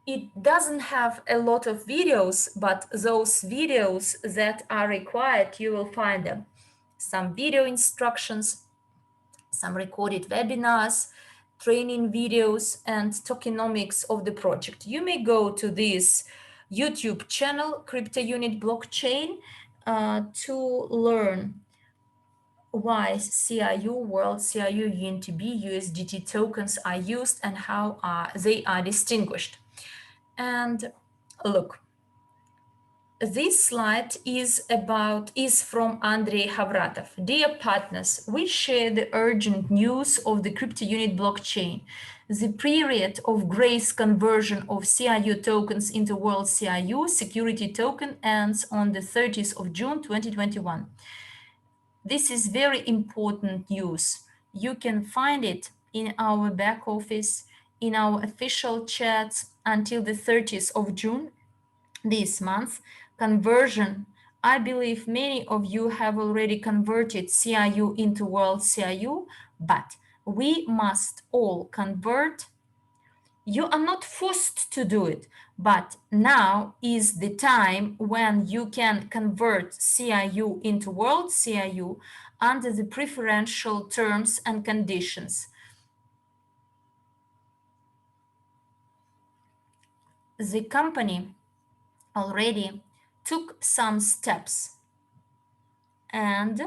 It doesn't have a lot of videos, but those videos that are required, you will find them. Some video instructions, some recorded webinars, training videos, and tokenomics of the project. You may go to this YouTube channel, Crypto Unit Blockchain, to learn why CRU World, CRU UNTB, USDT tokens are used and how they are distinguished. And look, this slide is from Andrey Havratov. Dear partners, we share the urgent news of the crypto unit blockchain. The period of grace conversion of CRU tokens into World CRU security token ends on the 30th of June 2021. This is very important news. You can find it in our back office, in our official chats until the 30th of June this month. Conversion. I believe many of you have already converted CRU into World CRU, but we must all convert. You are not forced to do it, but now is the time when you can convert CRU into World CRU under the preferential terms and conditions. The company already took some steps, and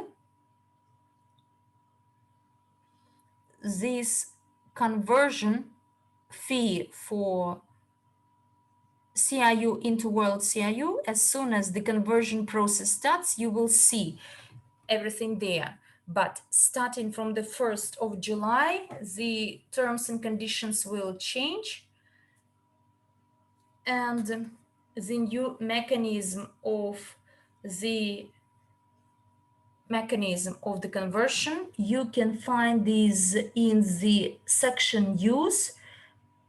this conversion fee for CRU into World CRU, as soon as the conversion process starts, you will see everything there. But starting from the 1st of July, the terms and conditions will change. And the new mechanism of the conversion, you can find these in the section use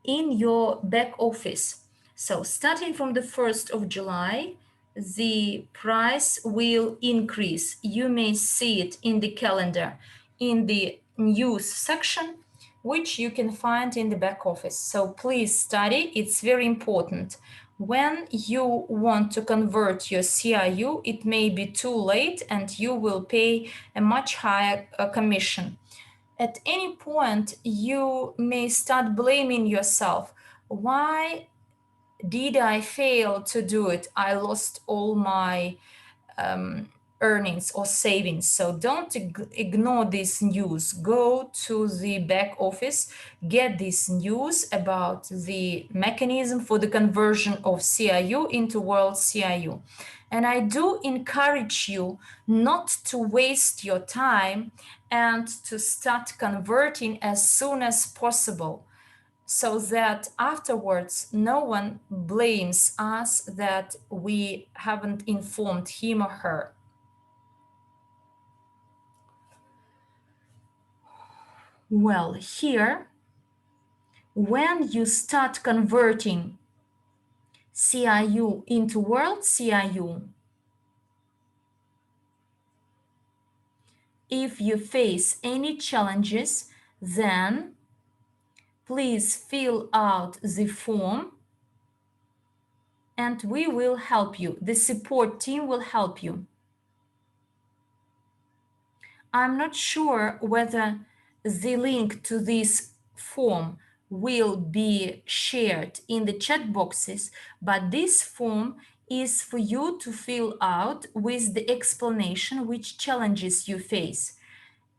in your back office. So starting from the 1st of July, the price will increase. You may see it in the calendar in the news section, which you can find in the back office. So please study, it's very important. When you want to convert your CIU, it may be too late and you will pay a much higher commission. At any point, you may start blaming yourself. Why did I fail to do it? I lost all my earnings or savings. So don't ignore this news. Go to the back office, get this news about the mechanism for the conversion of CIU into world CIU. And I do encourage you not to waste your time and to start converting as soon as possible, so that afterwards no one blames us that we haven't informed him or her. Well, here, when you start converting CIU into world CIU, if you face any challenges, then please fill out the form and we will help you. The support team will help you. I'm not sure whether the link to this form will be shared in the chat boxes, but this form is for you to fill out with the explanation which challenges you face.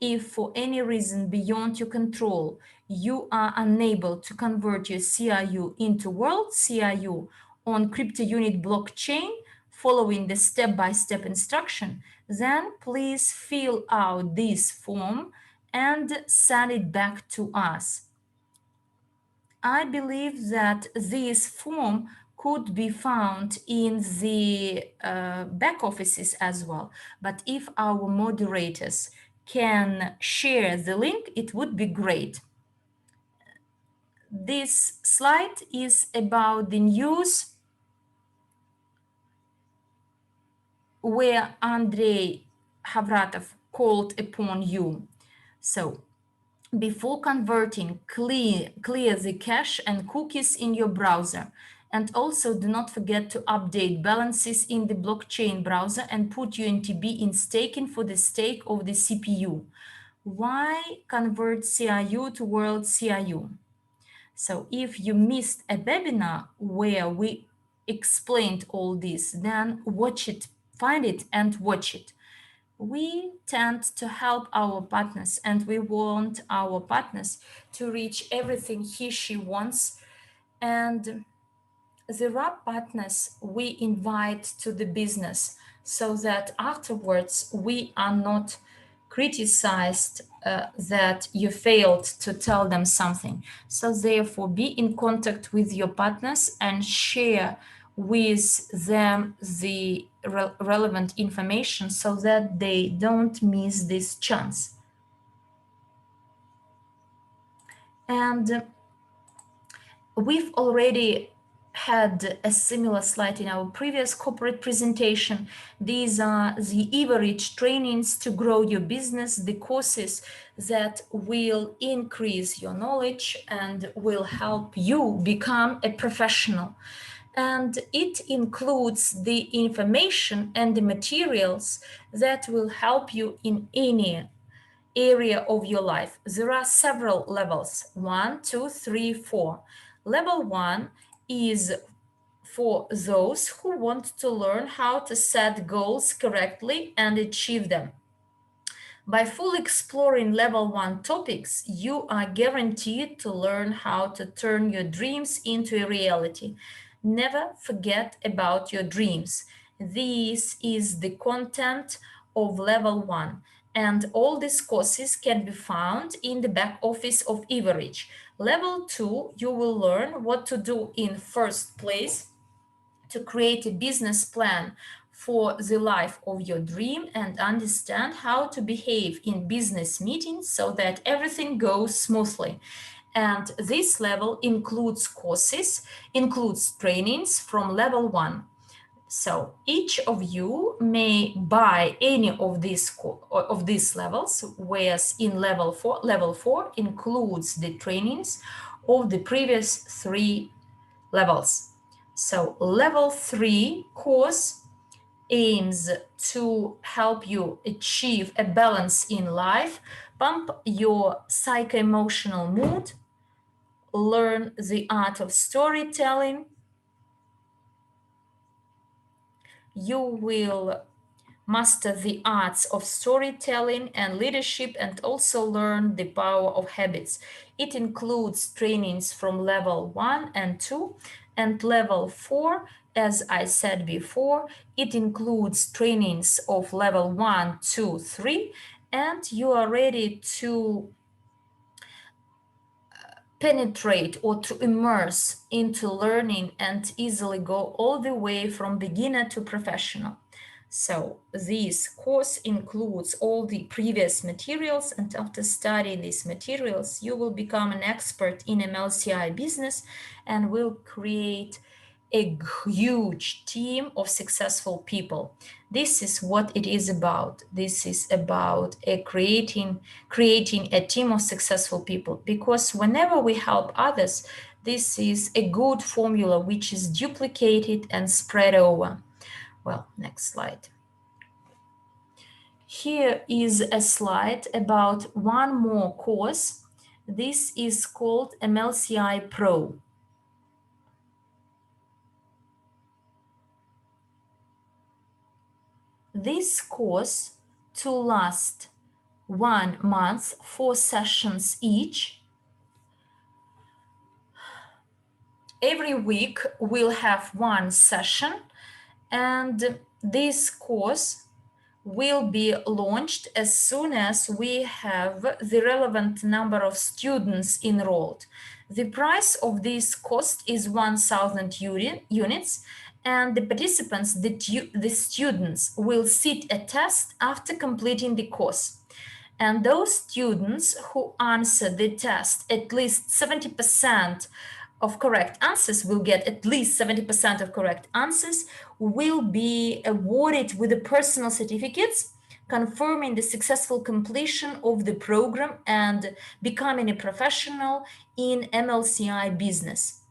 If for any reason beyond your control, you are unable to convert your CIU into world CIU on crypto unit blockchain, following the step-by-step instruction, then please fill out this form and send it back to us. I believe that this form could be found in the back offices as well. But if our moderators can share the link, it would be great. This slide is about the news where Andrey Havratov called upon you. So before converting, clear the cache and cookies in your browser. And also do not forget to update balances in the blockchain browser and put UNTB in staking for the stake of the CPU. Why convert CIU to world CIU? So if you missed a webinar where we explained all this, then watch it, find it and watch it. We tend to help our partners and we want our partners to reach everything she wants. And there are partners we invite to the business so that afterwards we are not criticized that you failed to tell them something. So therefore be in contact with your partners and share with them the relevant information so that they don't miss this chance. And we've already had a similar slide in our previous corporate presentation. These are the Evorich trainings to grow your business, the courses that will increase your knowledge and will help you become a professional. And it includes the information and the materials that will help you in any area of your life. There are several levels, 1, 2, 3, 4. Level 1 is for those who want to learn how to set goals correctly and achieve them. By fully exploring level 1 topics, you are guaranteed to learn how to turn your dreams into a reality. Never forget about your dreams. This is the content of level 1, and all these courses can be found in the back office of Evorich. Level 2, you will learn what to do in first place to create a business plan for the life of your dream and understand how to behave in business meetings so that everything goes smoothly. And this level includes courses, includes trainings from level 1. So each of you may buy any of these levels, whereas in level 4 includes the trainings of the previous 3 levels. So level 3 course aims to help you achieve a balance in life, pump your psycho-emotional mood, learn the art of storytelling. You will master the arts of storytelling and leadership and also learn the power of habits. It includes trainings from level 1 and 2 and level 4. As I said before, it includes trainings of level 1, 2, 3, and you are ready to penetrate or to immerse into learning and easily go all the way from beginner to professional. So this course includes all the previous materials, and after studying these materials, you will become an expert in MLCI business and will create a huge team of successful people. This is what it is about. This is about creating a team of successful people, because whenever we help others, this is a good formula which is duplicated and spread over. Well, next slide. Here is a slide about one more course. This is called MLCI Pro. This course to last 1 month, 4 sessions each. Every week we'll have one session, and this course will be launched as soon as we have the relevant number of students enrolled. The price of this cost is 1,000 units, and the participants, the students, will sit a test after completing the course. And those students who answer the test at least 70% of correct answers will get at least 70% of correct answers, will be awarded with the personal certificates confirming the successful completion of the program and becoming a professional in MLCI business.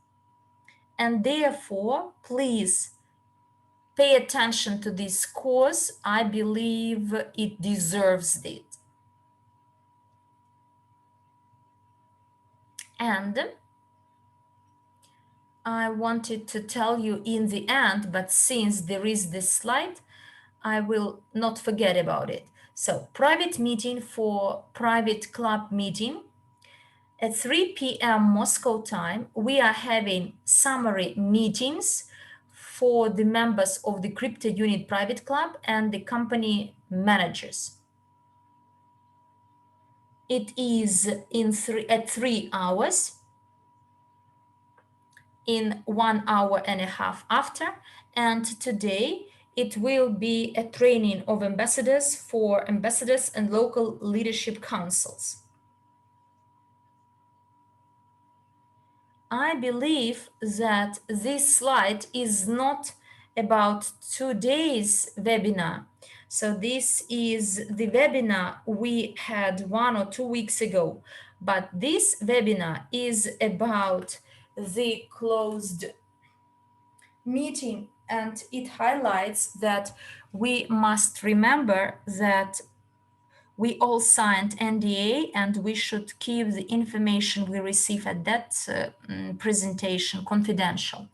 And therefore, please pay attention to this course. I believe it deserves it. And I wanted to tell you in the end, but since there is this slide, I will not forget about it. So, private meeting for private club meeting. At 3 p.m. Moscow time, we are having summary meetings for the members of the crypto unit private club and the company managers. It is at 3 hours, in 1 hour and a half after, and today it will be a training of ambassadors for ambassadors and local leadership councils. I believe that this slide is not about today's webinar. So this is the webinar we had 1 or 2 weeks ago, but this webinar is about the closed meeting, and it highlights that we must remember that we all signed NDA and we should keep the information we receive at that presentation confidential.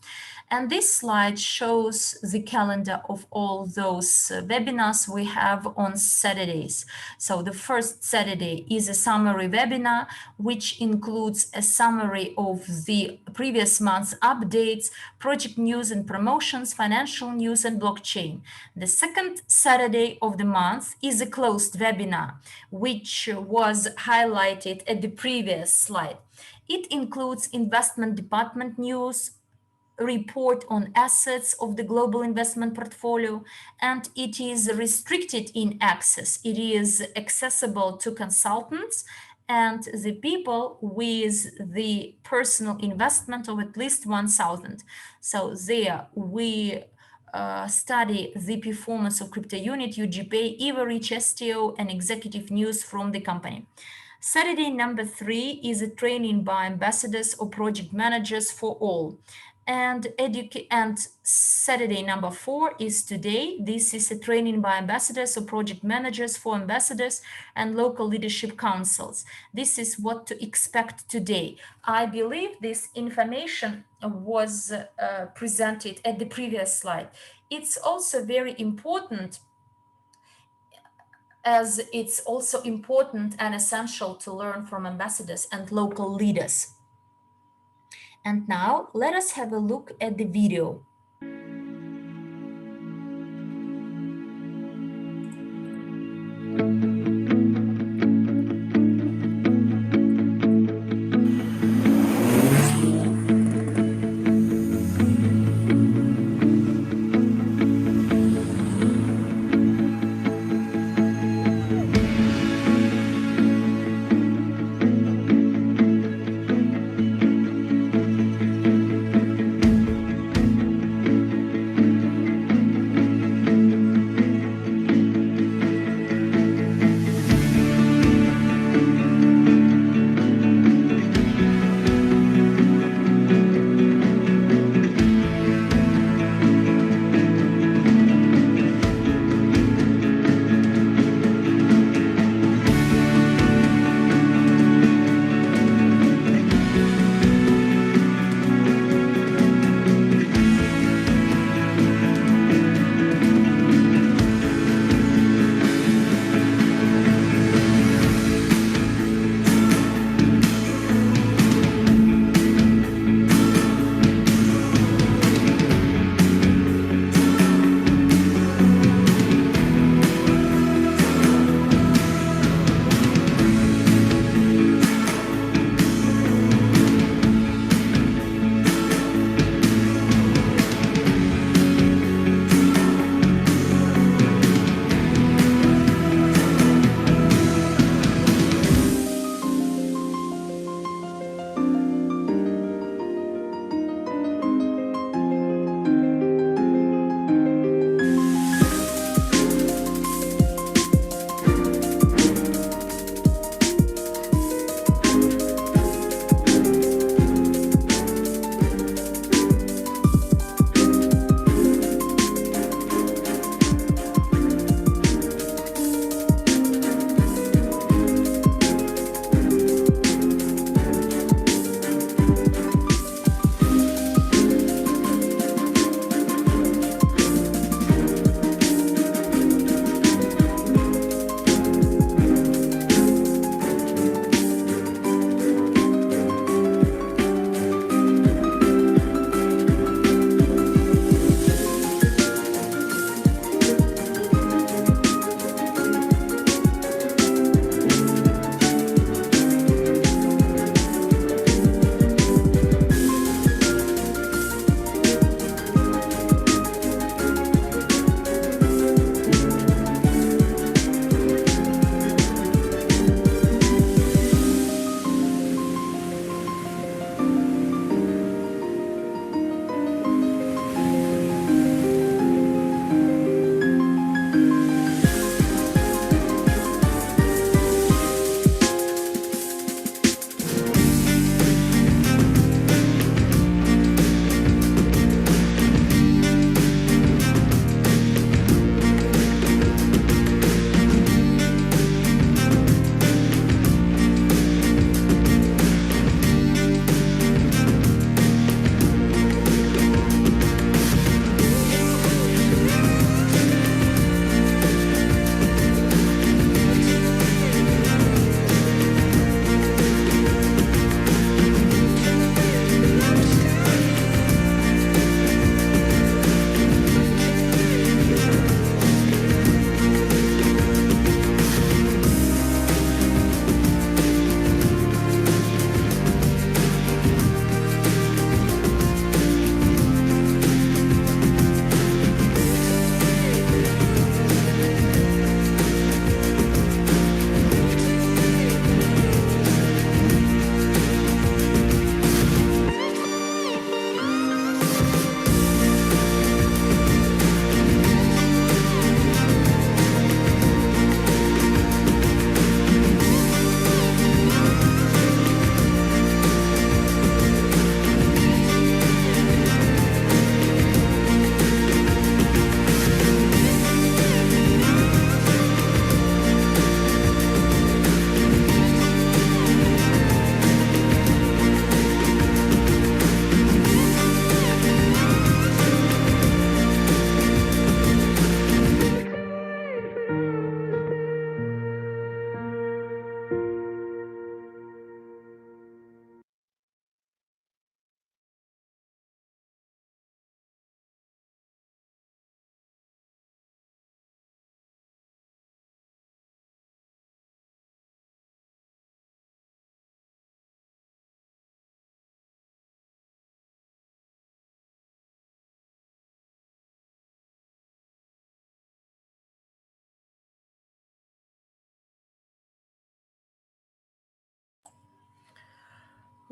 And this slide shows the calendar of all those webinars we have on Saturdays. So the first Saturday is a summary webinar, which includes a summary of the previous month's updates, project news and promotions, financial news, and blockchain. The second Saturday of the month is a closed webinar, which was highlighted at the previous slide. It includes investment department news, report on assets of the global investment portfolio, and it is restricted in access. It is accessible to consultants and the people with the personal investment of at least 1,000. So there we study the performance of crypto unit, UGPay, Evorich, STO, and executive news from the company. Saturday number 3 is a training by ambassadors or project managers for all. And Saturday number 4 is today. This is a training by ambassadors or project managers for ambassadors and local leadership councils. This is what to expect today. I believe this information was presented at the previous slide. It's also very important, as it's also important and essential to learn from ambassadors and local leaders. And now let us have a look at the video.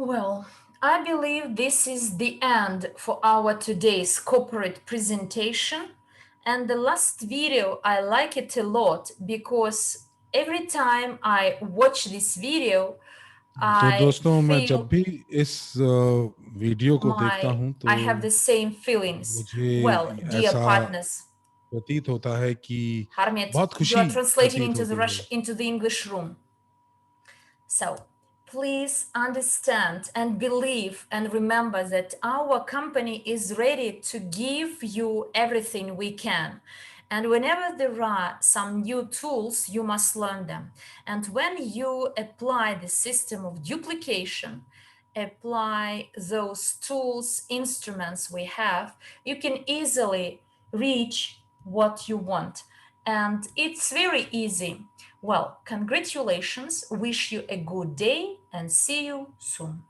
Well, I believe this is the end for our today's corporate presentation. And the last video, I like it a lot because every time I watch this video, तो I दोस्तों मैं जब feel भी इस video को देखता my हूं तो I have the same feelings. Well, मुझे dear ऐसा partners, प्रतीत होता है कि Harmet, बहुत you खुशी are translating प्रतीत into the होती है। Rush into the English room. So please understand and believe and remember that our company is ready to give you everything we can. And whenever there are some new tools, you must learn them. And when you apply the system of duplication, apply those tools, instruments we have, you can easily reach what you want. And it's very easy. Well, congratulations, wish you a good day and see you soon.